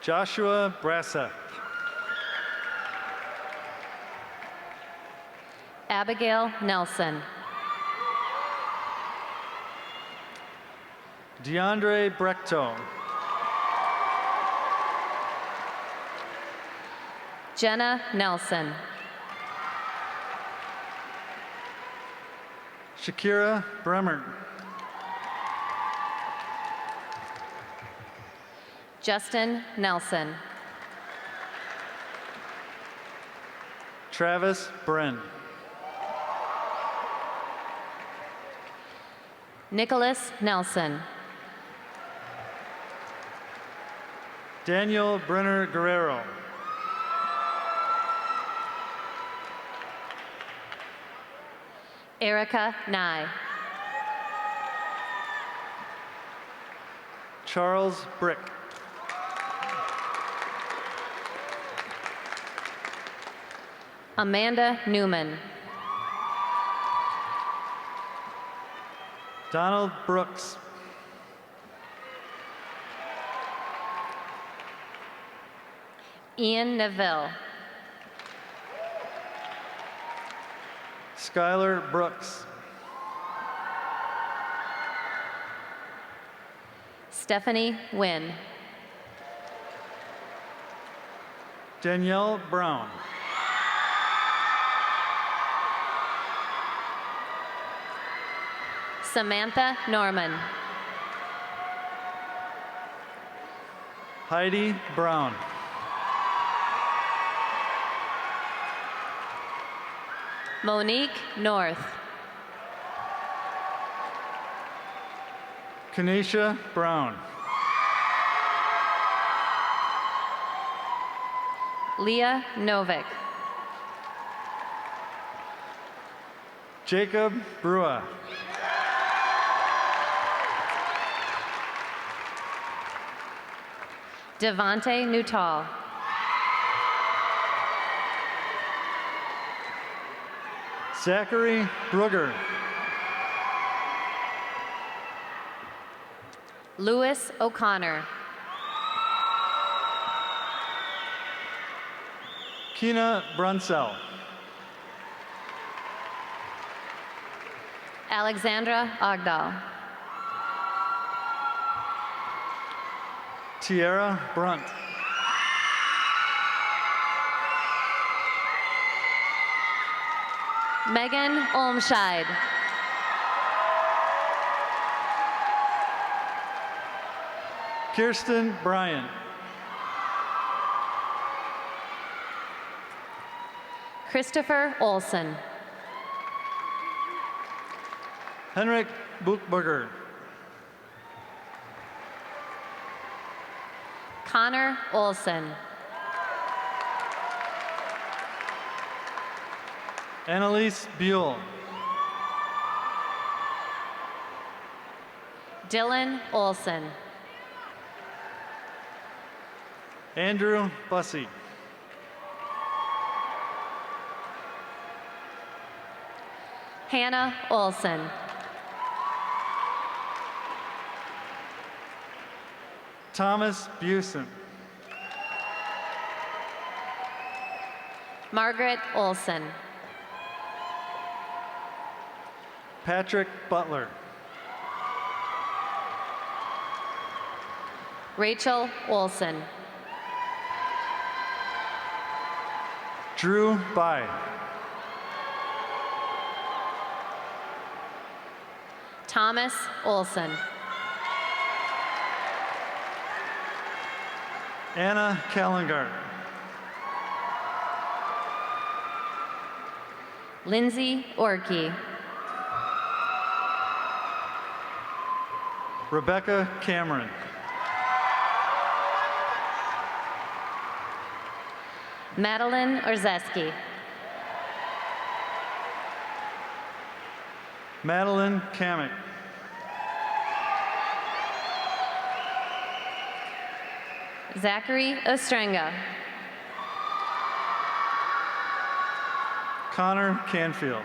Joshua Brassa. Abigail Nelson. DeAndre Brecto. Jenna Nelson. Shakira Bremer. Justin Nelson. Travis Bren. Nicholas Nelson. Daniel Brenner Guerrero. Erica Nye. Charles Brick. Amanda Newman. Donald Brooks. Ian Neville. Skylar Brooks. Stephanie Wynn. Danielle Brown. Samantha Norman. Heidi Brown. Monique North. Kanisha Brown. Leah Novick. Jacob Brua. Devonte Nuttall. Zachary Brugger. Lewis O'Connor. Kina Brunsell. Alexandra Ogdahl. Tierra Brunt. Megan Olmscheid. Kirsten Bryant. Christopher Olson. Henrik Buchberger. Connor Olson. Annalise Buell. Dylan Olson. Andrew Bussey. Hannah Olson. Thomas Busen. Margaret Olson. Patrick Butler. Rachel Olson. Drew Bai. Thomas Olson. Anna Callengart. Lindsay Orkey. Rebecca Cameron. Madeline Orzeski. Madeline Kamek. Zachary Ostrenga. Connor Canfield.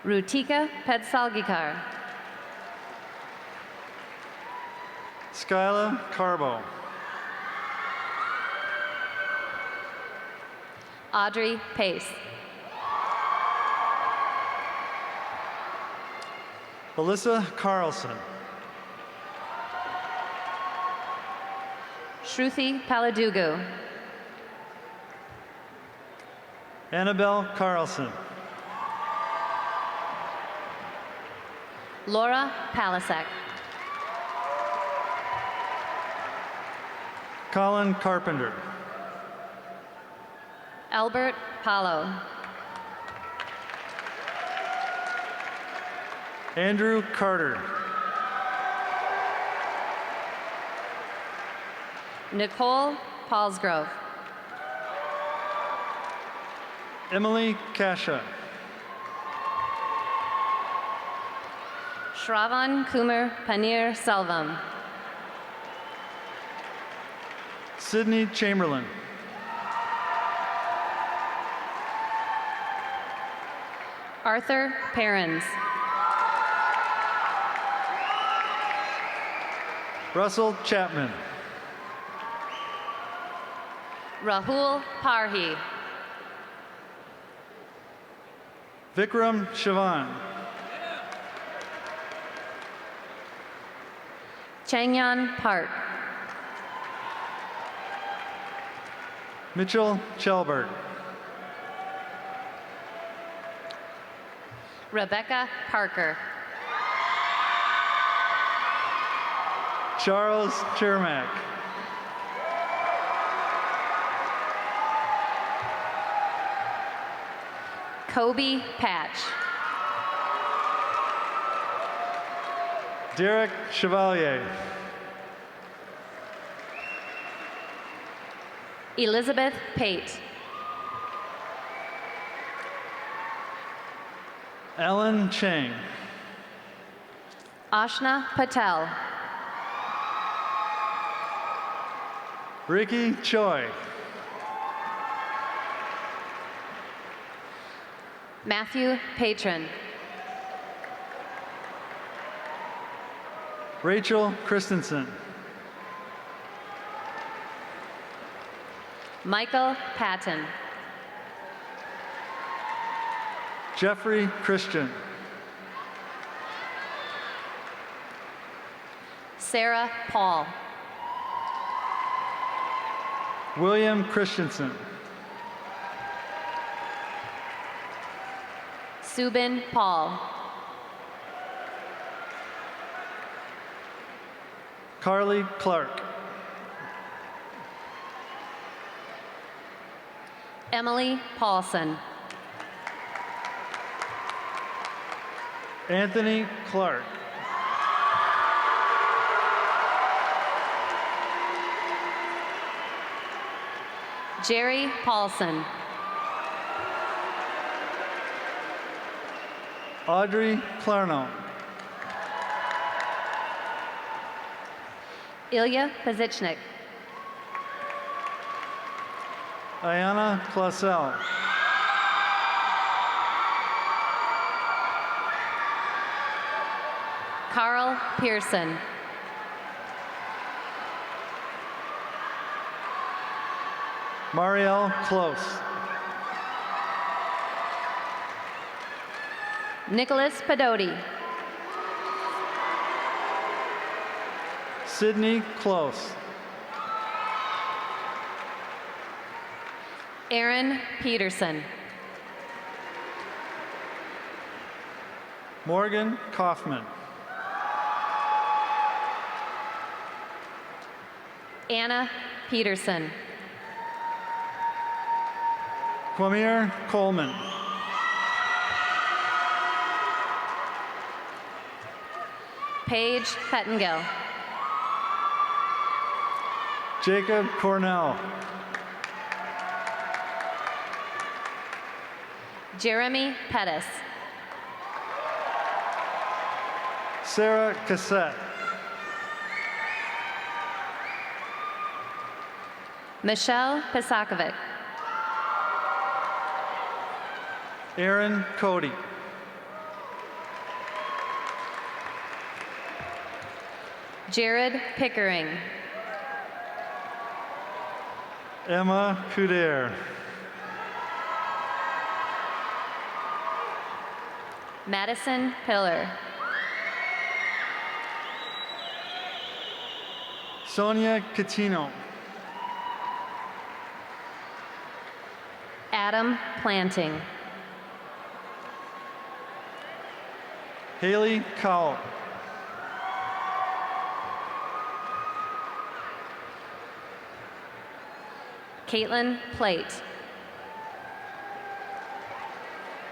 Rutika Petsalgikar. Skyla Carbo. Audrey Pace. Alyssa Carlson. Shruti Paladugu. Annabelle Carlson. Laura Palasek. Colin Carpenter. Albert Paulo. Andrew Carter. Nicole Paulsgrove. Emily Kasha. Shravan Kumar Panir Selvam. Sydney Chamberlain. Arthur Perrins. Russell Chapman. Rahul Parhi. Vikram Shivan. Changyan Park. Mitchell Chelberg. Rebecca Parker. Charles Chermack. Kobe Patch. Derek Chevalier. Elizabeth Pate. Alan Chang. Ashna Patel. Ricky Choi. Matthew Patron. Rachel Christensen. Michael Patton. Jeffrey Christian. Sarah Paul. William Christensen. Subin Paul. Carly Clark. Emily Paulson. Anthony Clark. Jerry Paulson. Audrey Clarno. Ilya Pazichnik. Ayana Clausel. Carl Pearson. Marielle Close. Nicholas Padoti. Sydney Close. Aaron Peterson. Morgan Kaufman. Anna Peterson. Quamir Coleman. Paige Pettengill. Jacob Cornell. Jeremy Pettis. Sarah Cassette. Michelle Pisakovic. Aaron Cody. Jared Pickering. Emma Couder. Madison Pillar. Sonia Catino. Adam Planting. Haley Cowell. Caitlin Plate.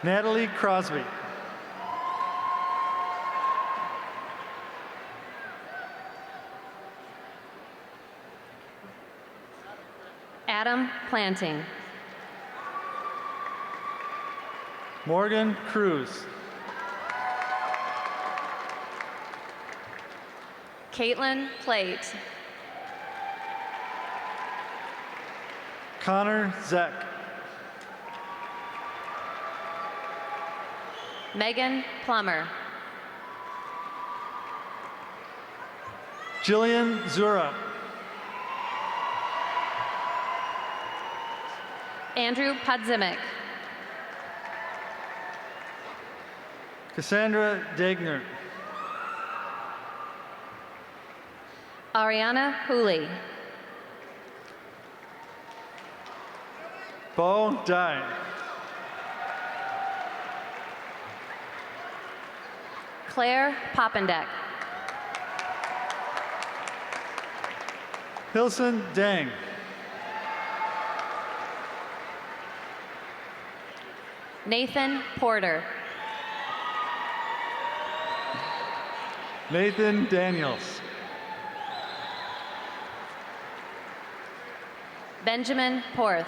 Natalie Crosby. Adam Planting. Morgan Cruz. Caitlin Plate. Connor Zeck. Megan Plummer. Jillian Zura. Andrew Podzimic. Cassandra Degner. Ariana Hooley. Bo Dye. Claire Poppendek. Hilson Dang. Nathan Porter. Nathan Daniels. Benjamin Porth.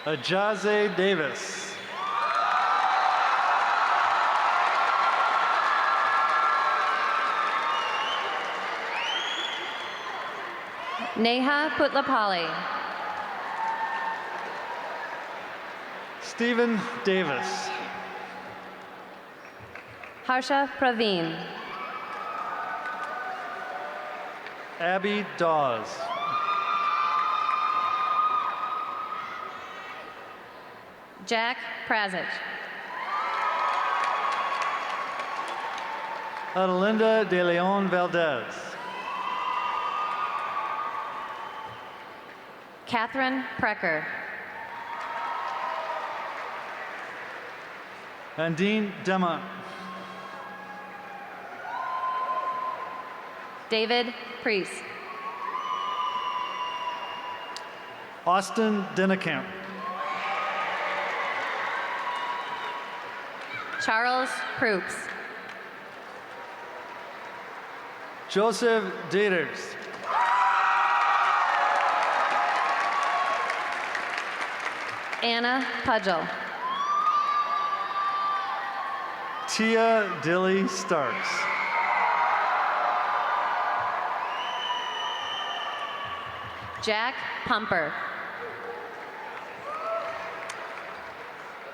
Ajaze Davis. Neha Putlapalli. Stephen Davis. Harsha Praveen. Abby Dawes. Jack Prazich. Adelinda De Leon Valdez. Catherine Precker. Andine Dema. David Priest. Austin Dennekamp. Charles Proops. Joseph Dieters. Anna Pudgel. Tia Dilly Starks. Jack Pumper.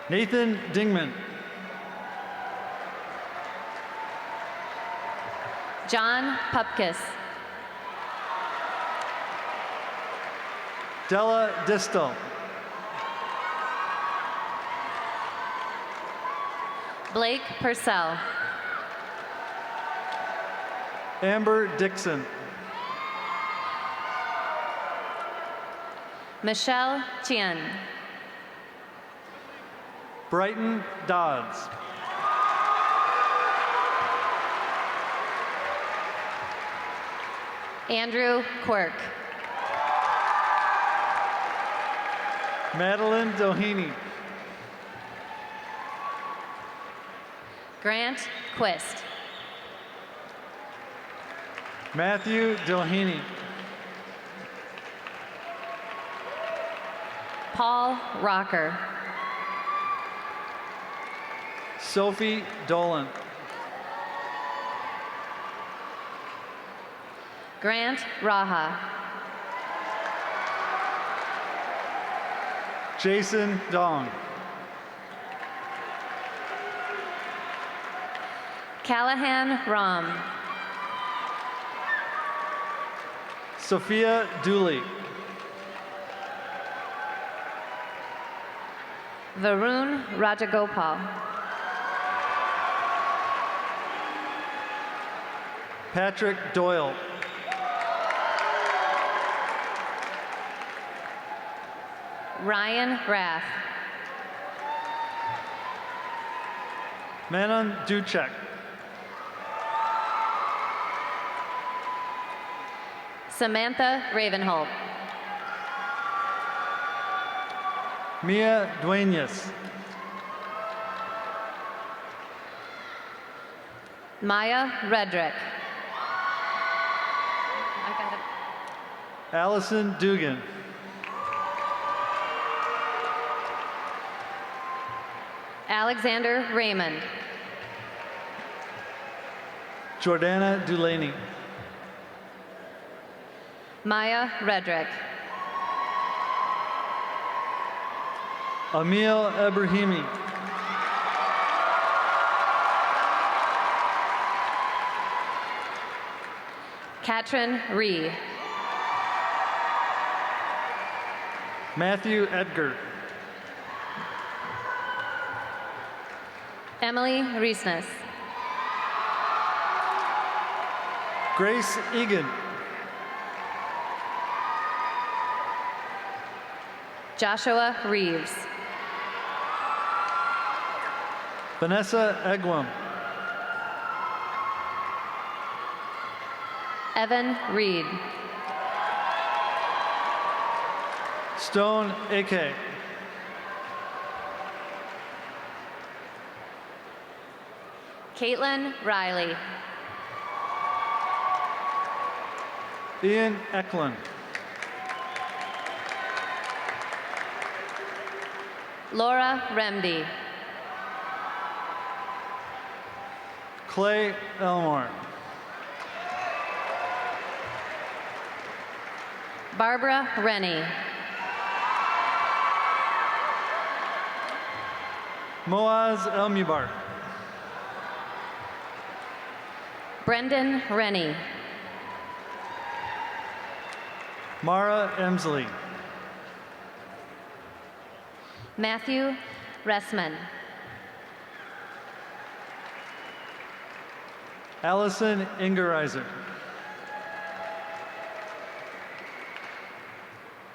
Nathan Dingman. John Pupkis. Della Distal. Blake Purcell. Amber Dixon. Michelle Chien. Brighton Dodds. Andrew Quirk. Madeline Doheny. Grant Quist. Matthew Doheny. Paul Rocker. Sophie Dolan. Grant Raha. Jason Dong. Callahan Rom. Sophia Dooley. Varun Rajagopal. Patrick Doyle. Ryan Rath. Manon Duchek. Samantha Ravenholt. Mia Duenas. Maya Redrick. I got Allison Dugan. Alexander Raymond. Jordana Dulaney. Maya Redrick. Emil Ebrahimi. Katrin Ree. Matthew Edgar. Emily Reesness. Grace Egan. Joshua Reeves. Vanessa Egwam. Evan Reed. Stone A.K. Caitlin Riley. Ian Eklund. Laura Remdy. Clay Elmore. Barbara Rennie. Moaz Elmubar. Brendan Rennie. Mara Emsley. Matthew Ressman. Allison Ingerizer.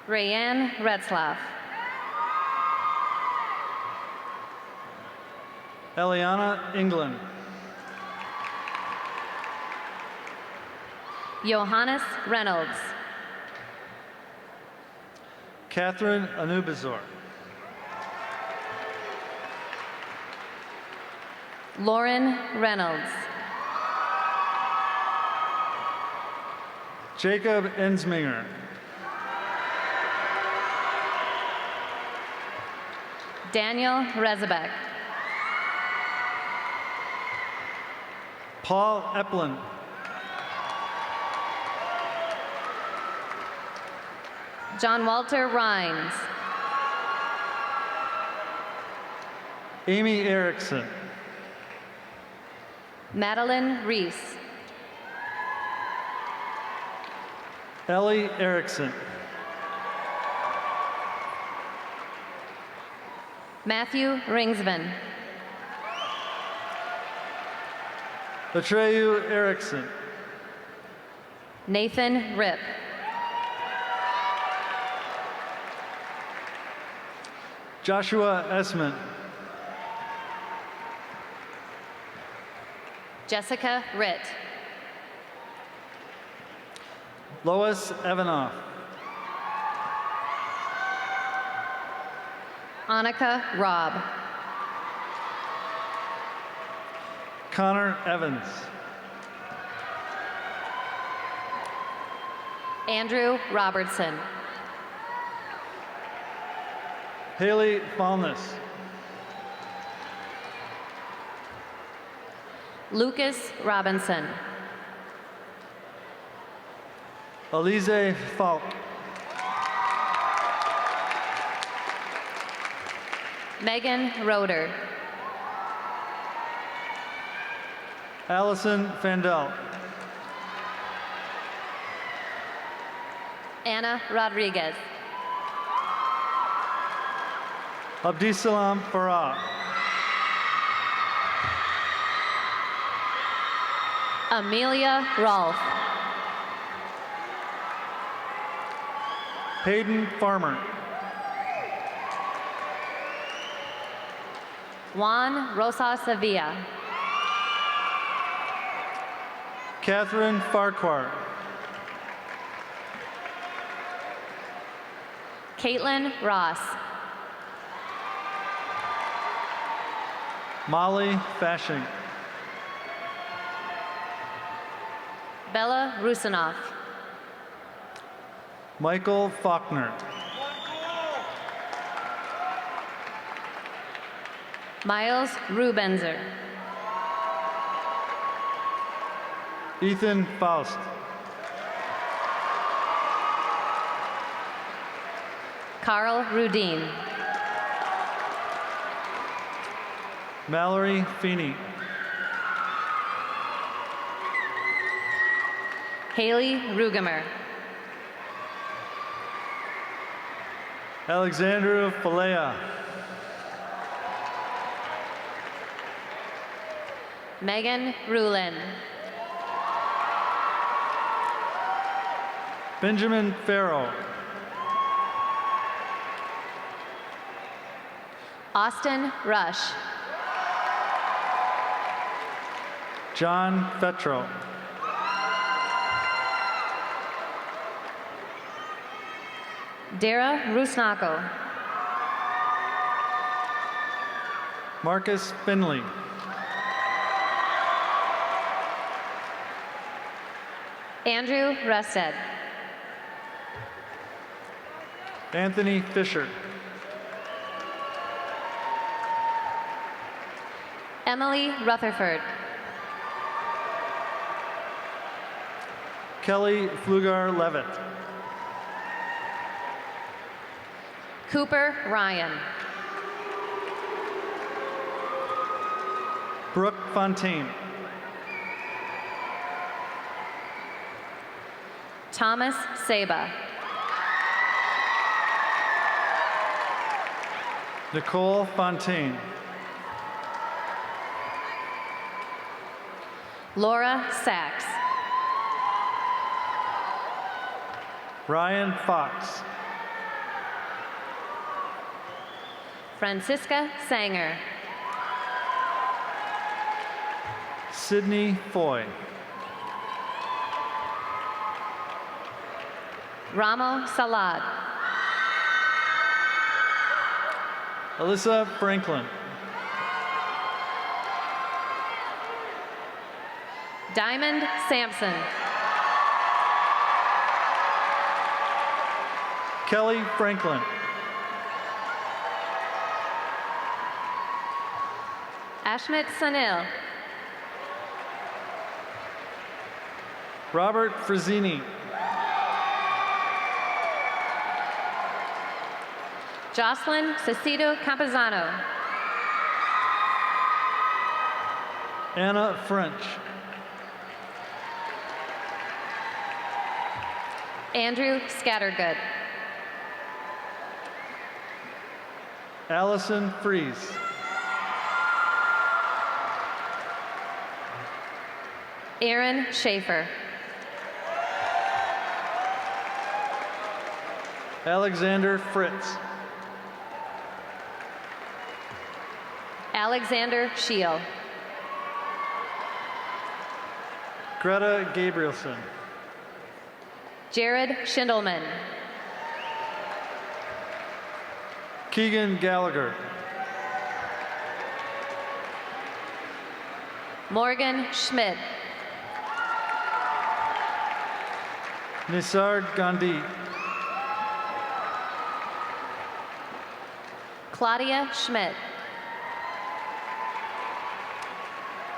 Rayanne Retzlaff. Eliana England. Johannes Reynolds. Catherine Anubizor. Lauren Reynolds. Jacob Ensminger. Daniel Rezebek. Paul Eplin. John Walter Rhines. Amy Erickson. Madeline Reese. Ellie Erickson. Matthew Ringsman. Atreyu Erickson. Nathan Rip. Joshua Esman. Jessica Ritt. Lois Evanoff. Annika Robb. Connor Evans. Andrew Robertson. Haley Fallness. Lucas Robinson. Alize Falk. Megan Roeder. Allison Fandel. Anna Rodriguez. Abdisalam Farah. Amelia Rolfe. Hayden Farmer. Juan Rosa Sevilla. Catherine Farquhar. Caitlin Ross. Molly Fashing. Bella Rusinoff. Michael Faulkner. Miles Rubenzer. Ethan Faust. Carl Rudin. Mallory Feeney. Haley Rugemer. Alexandra Falea. Megan Rulin. Benjamin Farrow. Austin Rush. John Fetro. Dara Rusnako. Marcus Finley. Andrew Rusted. Anthony Fisher. Emily Rutherford. Kelly Flugar Levitt. Cooper Ryan. Brooke Fontaine. Thomas Saba. Nicole Fontaine. Laura Sachs. Ryan Fox. Francisca Sanger. Sydney Foy. Ramo Salad. Alyssa Franklin. Diamond Sampson. Kelly Franklin. Ashmit Sanil. Robert Frazzini. Jocelyn Cecido Campazano. Anna French. Andrew Scattergood. Allison Fries. Aaron Schaefer. Alexander Fritz. Alexander Scheel. Greta Gabrielson. Jared Schindelman. Keegan Gallagher. Morgan Schmidt. Nisar Gandhi. Claudia Schmidt.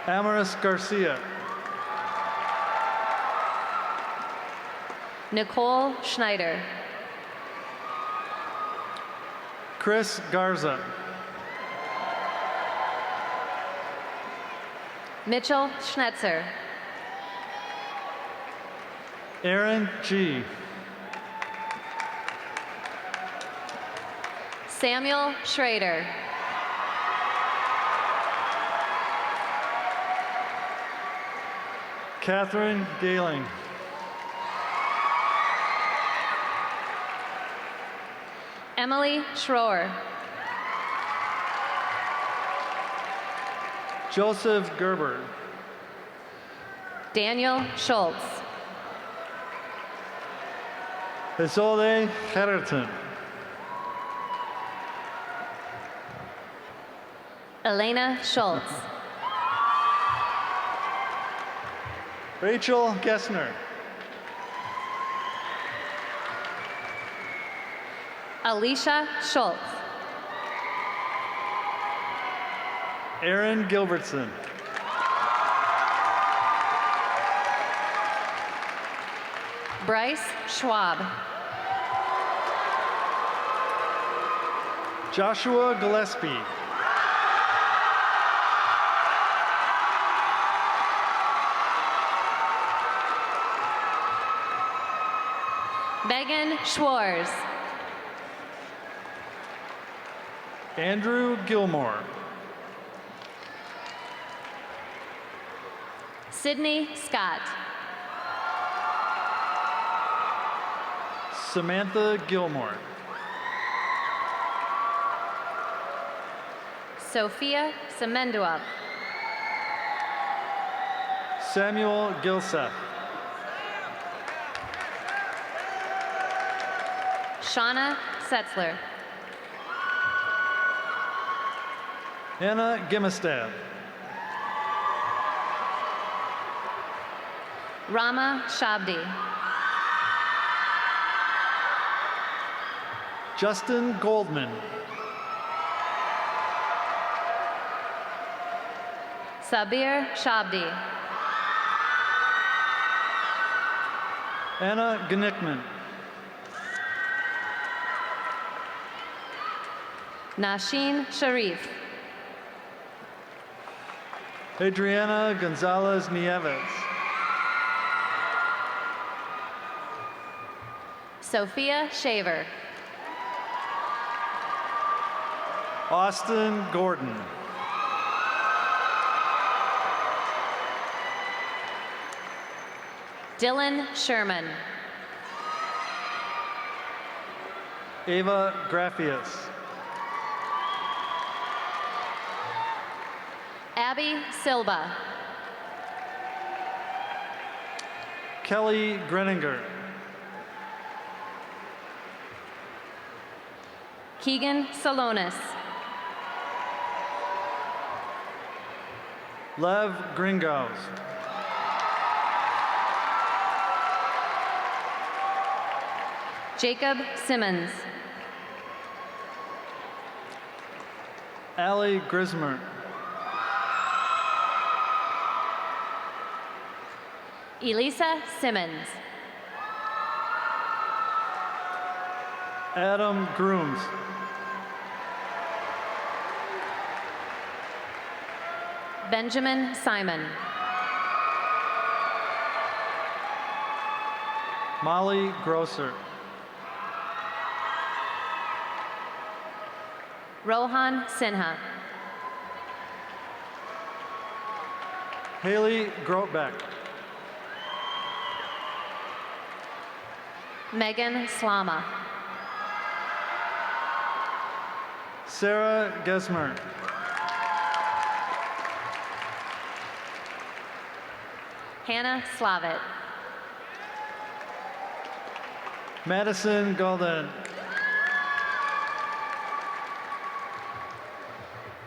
Amaris Garcia. Nicole Schneider. Chris Garza. Mitchell Schnetzer. Aaron G. Samuel Schrader. Catherine Galing. Emily Schroer. Joseph Gerber. Daniel Schultz. Isolde Hererton. Elena Schultz. Rachel Gessner. Alicia Schultz. Aaron Gilbertson. Bryce Schwab. Joshua Gillespie. Megan Schwartz. Andrew Gilmore. Sydney Scott. Samantha Gilmore. Sophia Semendua. Samuel Gilseth. Shauna Setzler. Anna Gimmestad. Rama Shabdi. Justin Goldman. Sabir Shabdi. Anna Gnickman. Nasheen Sharif. Adriana Gonzalez Nieves. Sophia Shaver. Austin Gordon. Dylan Sherman. Ava Graffius. Abby Silva. Kelly Greninger. Keegan Salonis. Lev Gringos. Jacob Simmons. Allie Grismer. Elisa Simmons. Adam Grooms. Benjamin Simon. Molly Grosser. Rohan Sinha. Haley Grotbeck. Megan Slama. Sarah Gesmer. Hannah Slavitt. Madison Golden.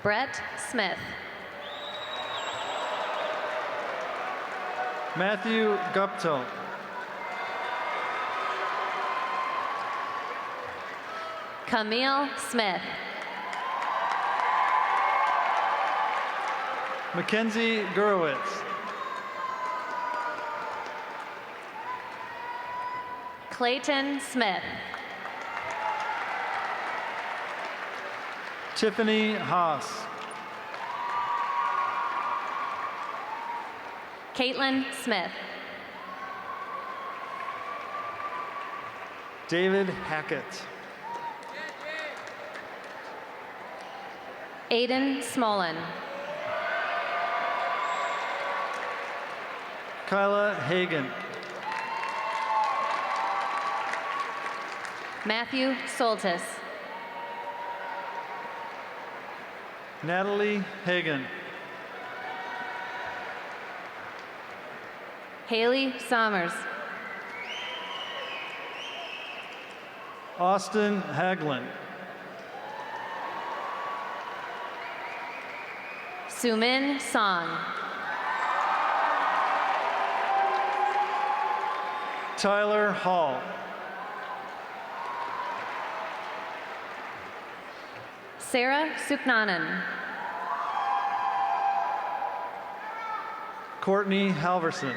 Brett Smith. Matthew Guptill. Camille Smith. Mackenzie Gurowitz. Clayton Smith. Tiffany Haas. Caitlin Smith. David Hackett. Aiden Smolin. Kyla Hagan. Matthew Soltis. Natalie Hagan. Haley Sommers. Austin Haglund. Sumin Song. Tyler Hall. Sarah Suknanen. Courtney Halverson.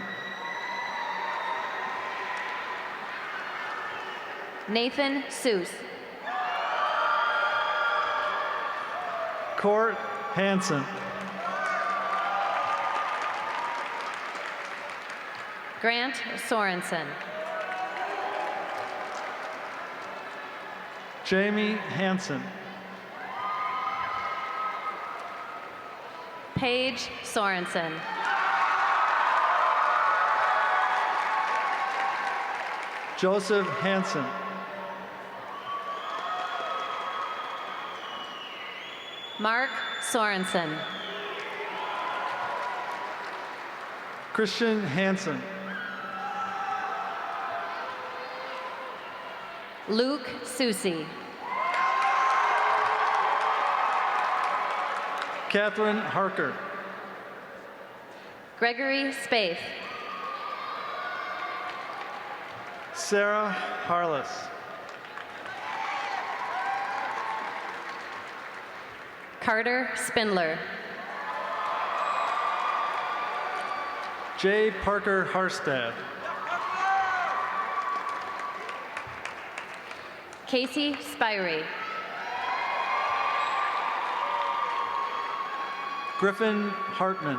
Nathan Seuss. Court Hansen. Grant Sorensen. Jamie Hansen. Paige Sorensen. Joseph Hansen. Mark Sorensen. Christian Hansen. Luke Susi. Catherine Harker. Gregory Spaeth. Sarah Harless. Carter Spindler. J. Parker Harstad. Casey Spirey. Griffin Hartman.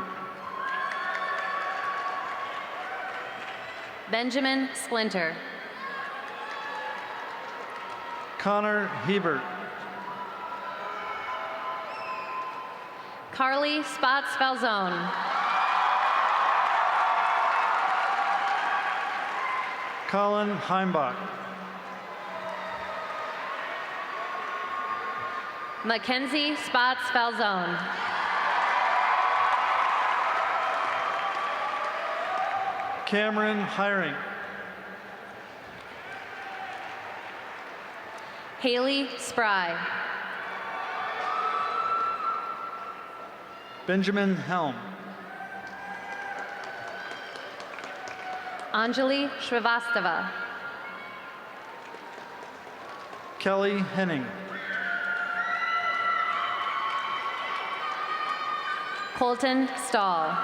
Benjamin Splinter. Connor Hebert. Carly Spots Falzone. Colin Heimbach. Mackenzie Spots Falzone. Cameron Hiring. Haley Spry. Benjamin Helm. Anjali Shrivastava. Kelly Henning. Colton Stahl.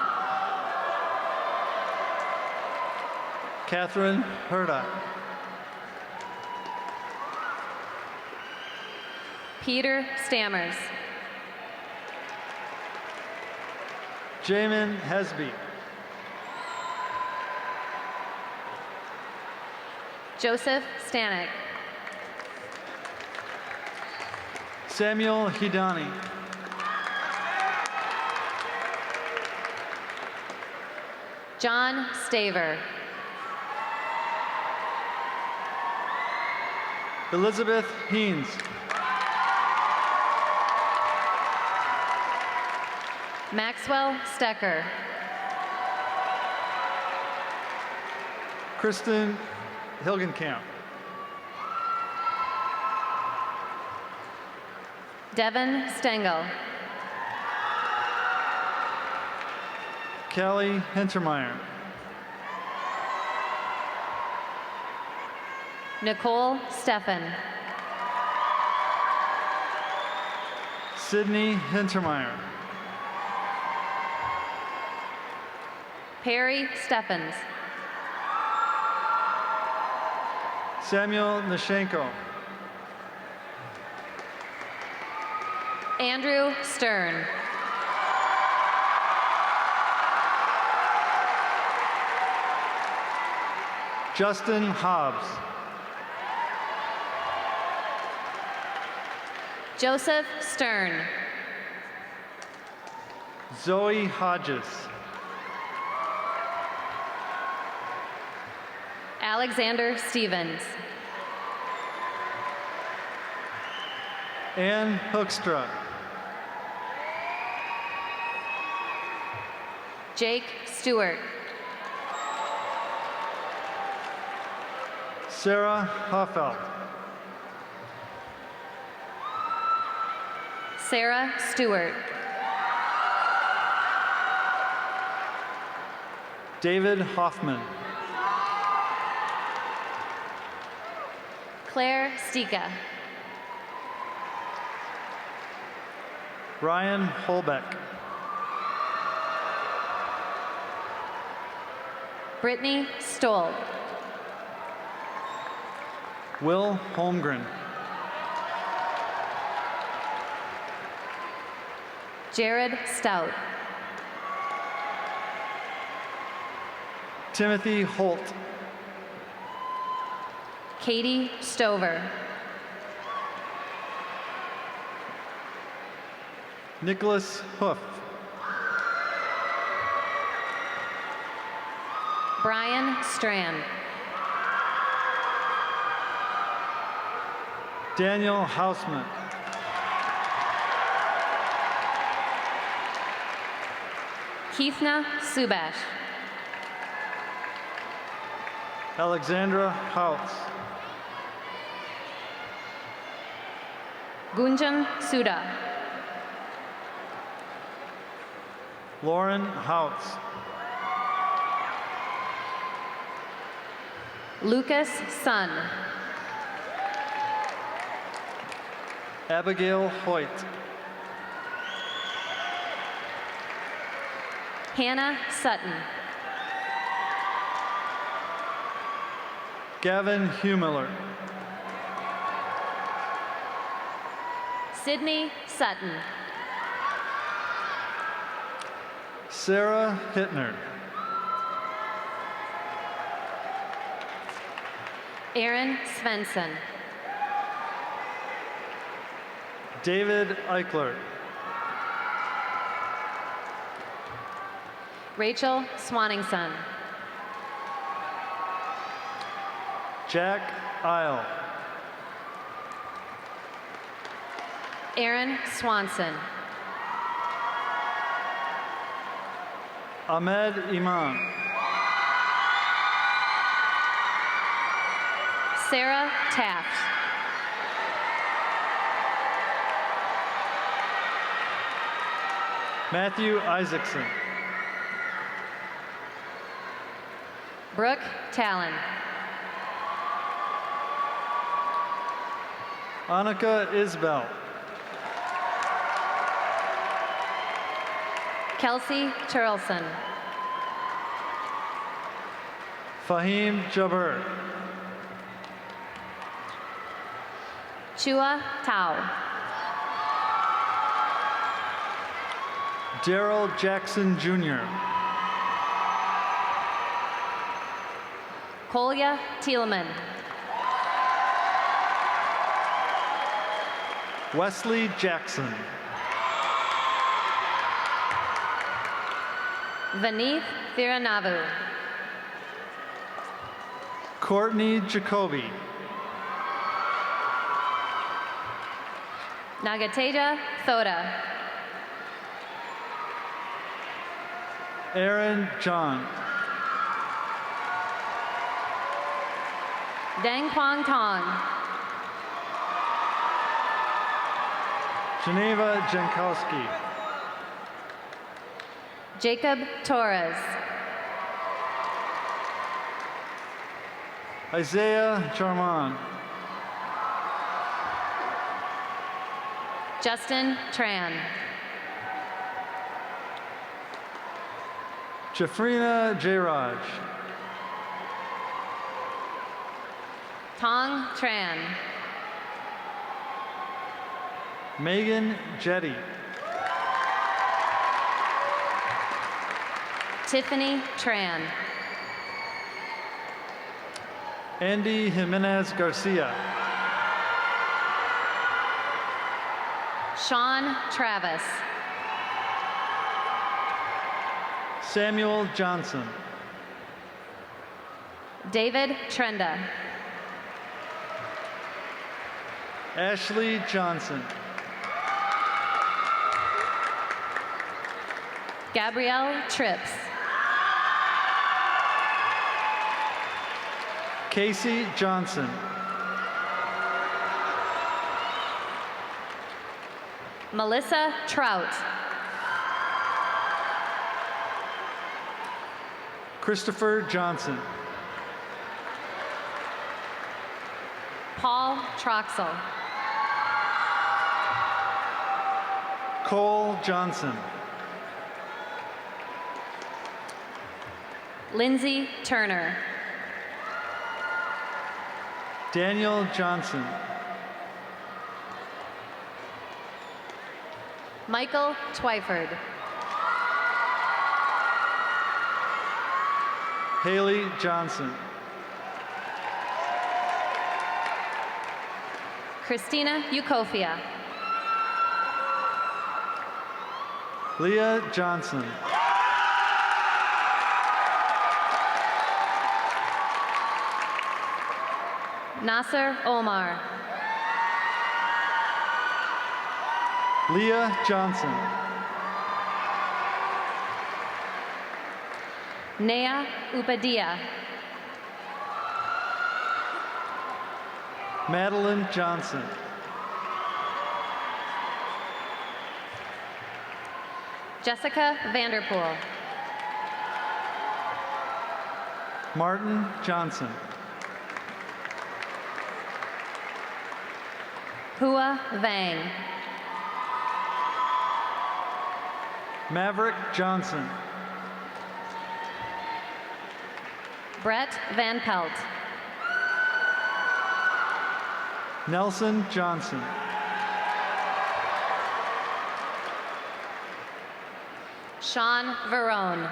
Catherine Herda. Peter Stammers. Jamin Hesby. Joseph Stanek. Samuel Hidani. John Staver. Elizabeth Heens. Maxwell Stecker. Kristen Hilgenkamp. Devin Stengel. Kelly Hintermeyer. Nicole Steffen. Sydney Hintermeyer. Perry Steffens. Samuel Nishenko. Andrew Stern. Justin Hobbs. Joseph Stern. Zoe Hodges. Alexander Stevens. Ann Hoekstra. Jake Stewart. Sarah Hoffelt. Sarah Stewart. David Hoffman. Claire Stika. Ryan Holbeck. Brittany Stoll. Will Holmgren. Jared Stout. Timothy Holt. Katie Stover. Nicholas Hoof. Brian Strand. Daniel Hausman. Keithna Subash. Alexandra House. Gunjan Suda. Lauren House. Lucas Sun. Abigail Hoyt. Hannah Sutton. Gavin Humiller. Sydney Sutton. Sarah Hittner. Aaron Svensson. David Eichler. Rachel Swanningson. Jack Isle. Aaron Swanson. Ahmed Imam. Sarah Taft. Matthew Isaacson. Brooke Talon. Annika Isbell. Kelsey Turlson. Fahim Jabir. Chua Tao. Daryl Jackson Jr. Kolya Thielman. Wesley Jackson. Vaneeth Thiranavu. Courtney Jacoby. Nagateja Thoda. Aaron John. Deng Quang Tong. Geneva Jankowski. Jacob Torres. Isaiah Charman. Justin Tran. Jafrina Jairaj. Tong Tran. Megan Jetty. Tiffany Tran. Andy Jimenez Garcia. Sean Travis. Samuel Johnson. David Trenda. Ashley Johnson. Gabrielle Trips. Casey Johnson. Melissa Trout. Christopher Johnson. Paul Troxel. Cole Johnson. Lindsay Turner. Daniel Johnson. Michael Twyford. Haley Johnson. Christina Ukofia. Leah Johnson. Nasser Omar. Leah Johnson. Nea Upadilla. Madeline Johnson. Jessica Vanderpool. Martin Johnson. Hua Vang. Maverick Johnson. Brett Van Pelt. Nelson Johnson. Sean Verone.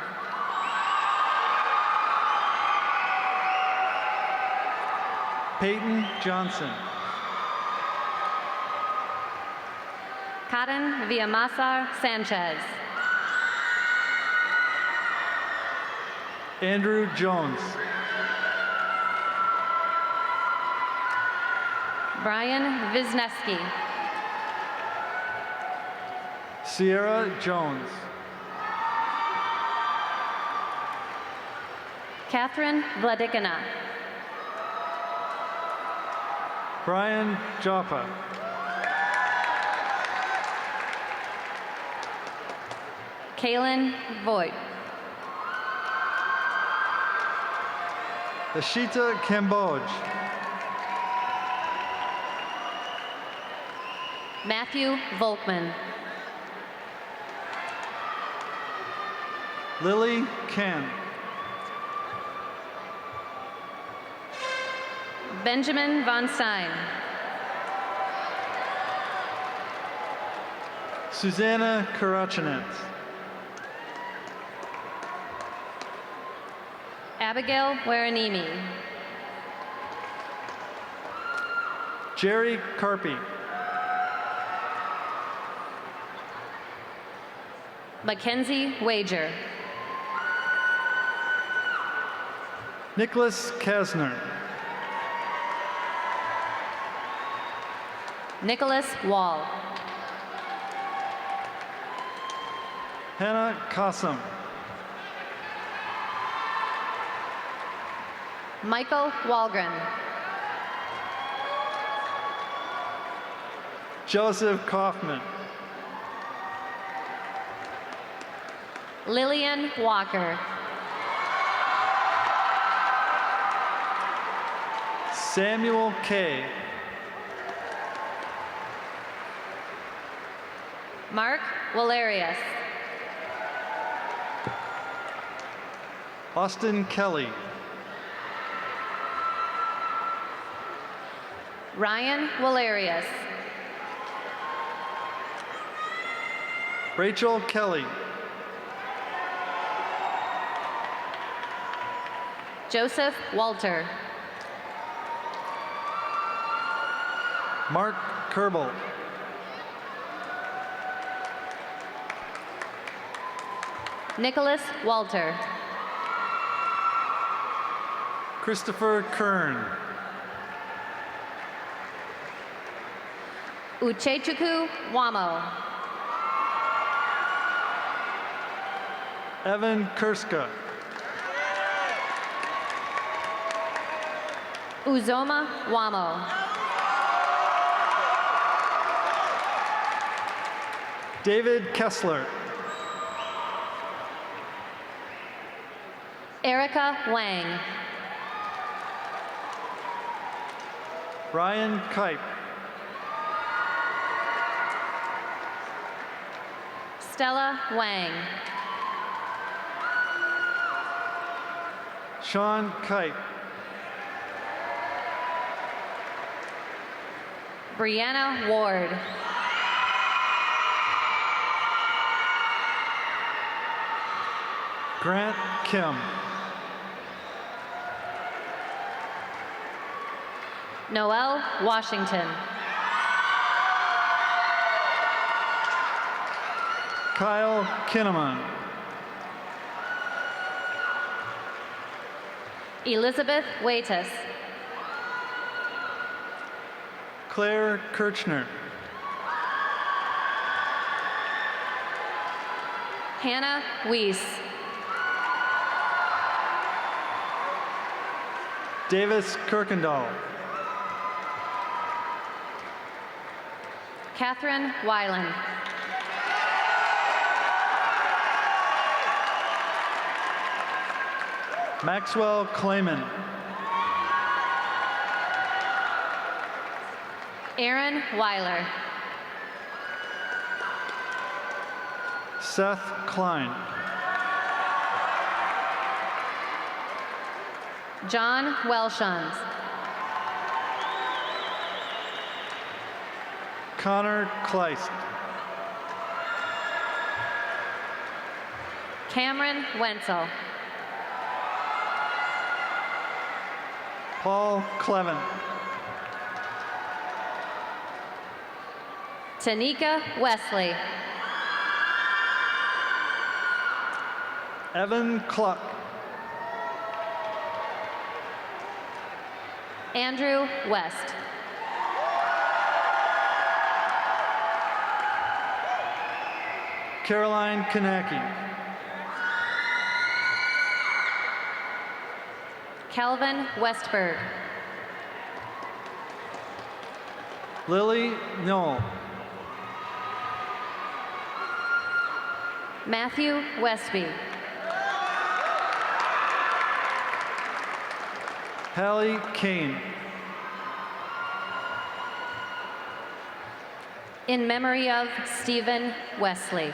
Peyton Johnson. Karen Villamasar Sanchez. Andrew Jones. Brian Wisniewski. Sierra Jones. Catherine Vladikina. Brian Joppa. Kaylin Voigt. Ashita Kamboj. Matthew Volkman. Lily Ken. Benjamin Von Stein. Susanna Karachanet. Abigail Waranimi. Jerry Carpy. Mackenzie Wager. Nicholas Kasner. Nicholas Wall. Hannah Kassam. Michael Walgren. Joseph Kaufman. Lillian Walker. Samuel Kay. Mark Valerius. Austin Kelly. Ryan Valerius. Rachel Kelly. Joseph Walter. Mark Kerbel. Nicholas Walter. Christopher Kern. Uchechukwu Wamo. Evan Kurska. Uzoma Wamo. David Kessler. Erica Wang. Ryan Kipe. Stella Wang. Sean Kite. Brianna Ward. Grant Kim. Noelle Washington. Kyle Kinnaman. Elizabeth Waitis. Claire Kirchner. Hannah Weiss. Davis Kirkendall. Catherine Weiland. Maxwell Clayman. Aaron Weiler. Seth Klein. John Welshons. Connor Kleist. Cameron Wenzel. Paul Clevin. Tanika Wesley. Evan Cluck. Andrew West. Caroline Kanaki. Calvin Westberg. Lily Knoll. Matthew Westby. Hallie Kane. In memory of Stephen Wesley.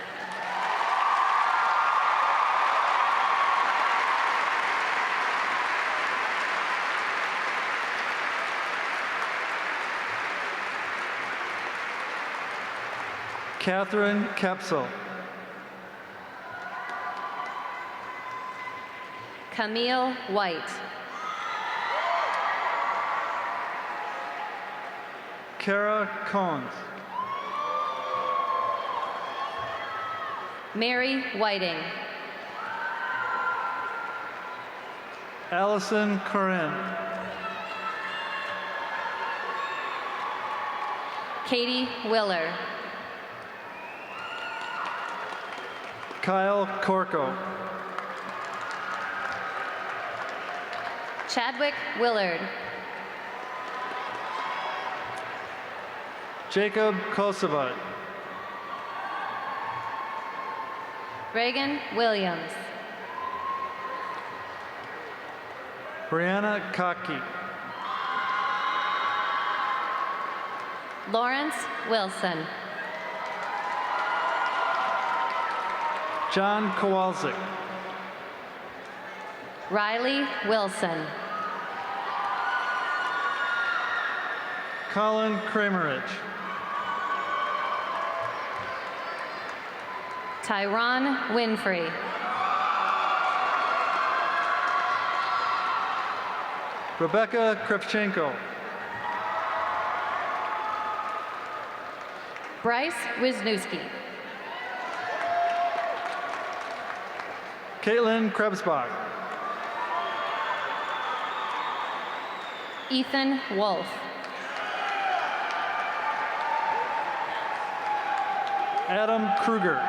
Catherine Kepsel. Camille White. Kara Combs. Mary Whiting. Allison Corinne. Katie Willer. Kyle Corco. Chadwick Willard. Jacob Kosovat. Reagan Williams. Brianna Cockey. Lawrence Wilson. John Kowalczyk. Riley Wilson. Colin Kramerich. Tyron Winfrey. Rebecca Kravchenko. Bryce Wisniewski. Caitlin Krebsbach. Ethan Wolf. Adam Kruger.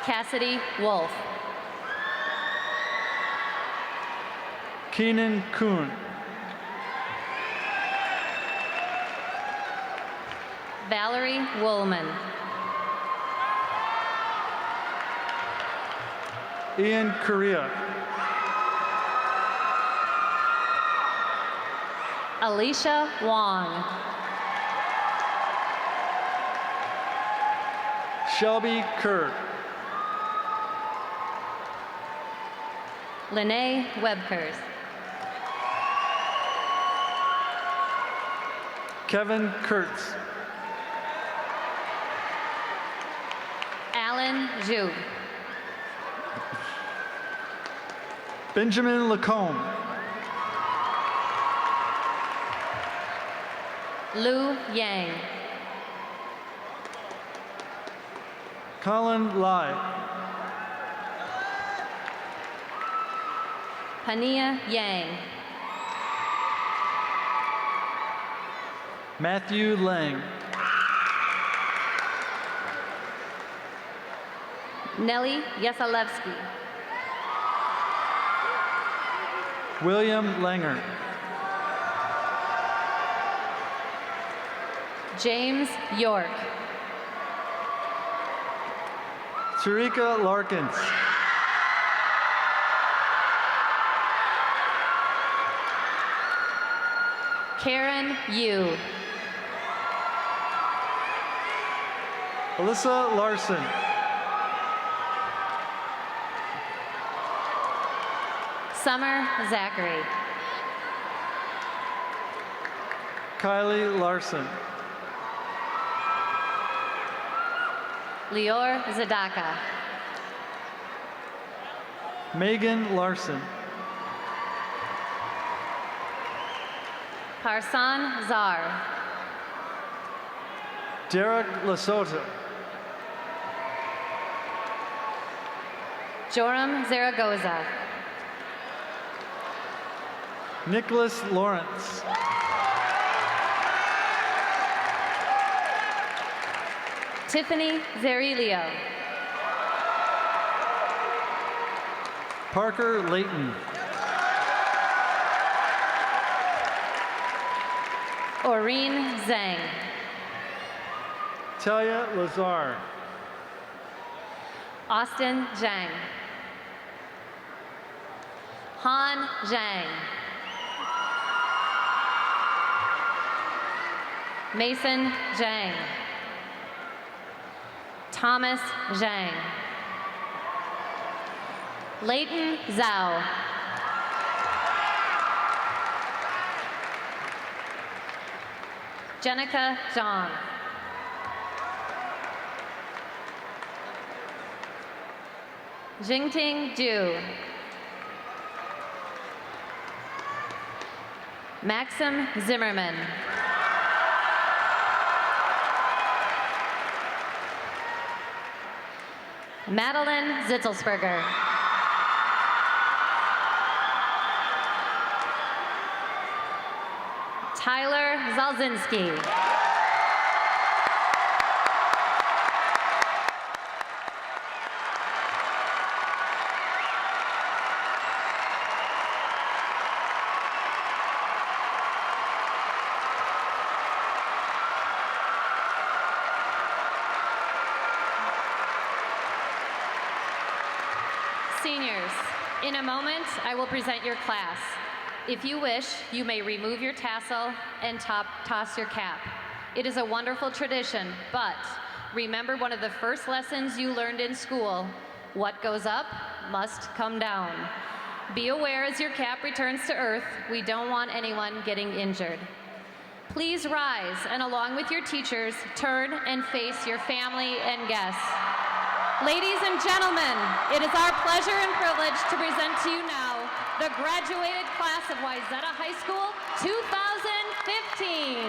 Cassidy Wolf. Keenan Kuhn. Valerie Woolman. Ian Correa. Alicia Wong. Shelby Kerr. Lene Webkers. Kevin Kurtz. Alan Zhu. Benjamin Lacombe. Lu Yang. Colin Lai. Pania Yang. Matthew Lang. Nelly Yasalevsky. William Langer. James York. Tarika Larkins. Karen Yu. Alyssa Larson. Summer Zachary. Kylie Larson. Lior Zadaka. Megan Larson. Parsan Zar. Derek Lesotho. Joram Zaragoza. Nicholas Lawrence. Tiffany Zerilio. Parker Layton. Oreen Zhang. Talia Lazar. Austin Zhang. Han Zhang. Mason Zhang. Thomas Zhang. Leighton Zhao. Jenica Zhang. Jingting Ju. Maxim Zimmerman. Madeline Zitzelsberger. Tyler Zalzinski. Seniors, in a moment, I will present your class. If you wish, you may remove your tassel and toss your cap. It is a wonderful tradition, but remember one of the first lessons you learned in school: what goes up must come down. Be aware as your cap returns to earth, we don't want anyone getting injured. Please rise and along with your teachers, turn and face your family and guests. Ladies and gentlemen, it is our pleasure and privilege to present to you now the graduated class of Wayzata High School 2015.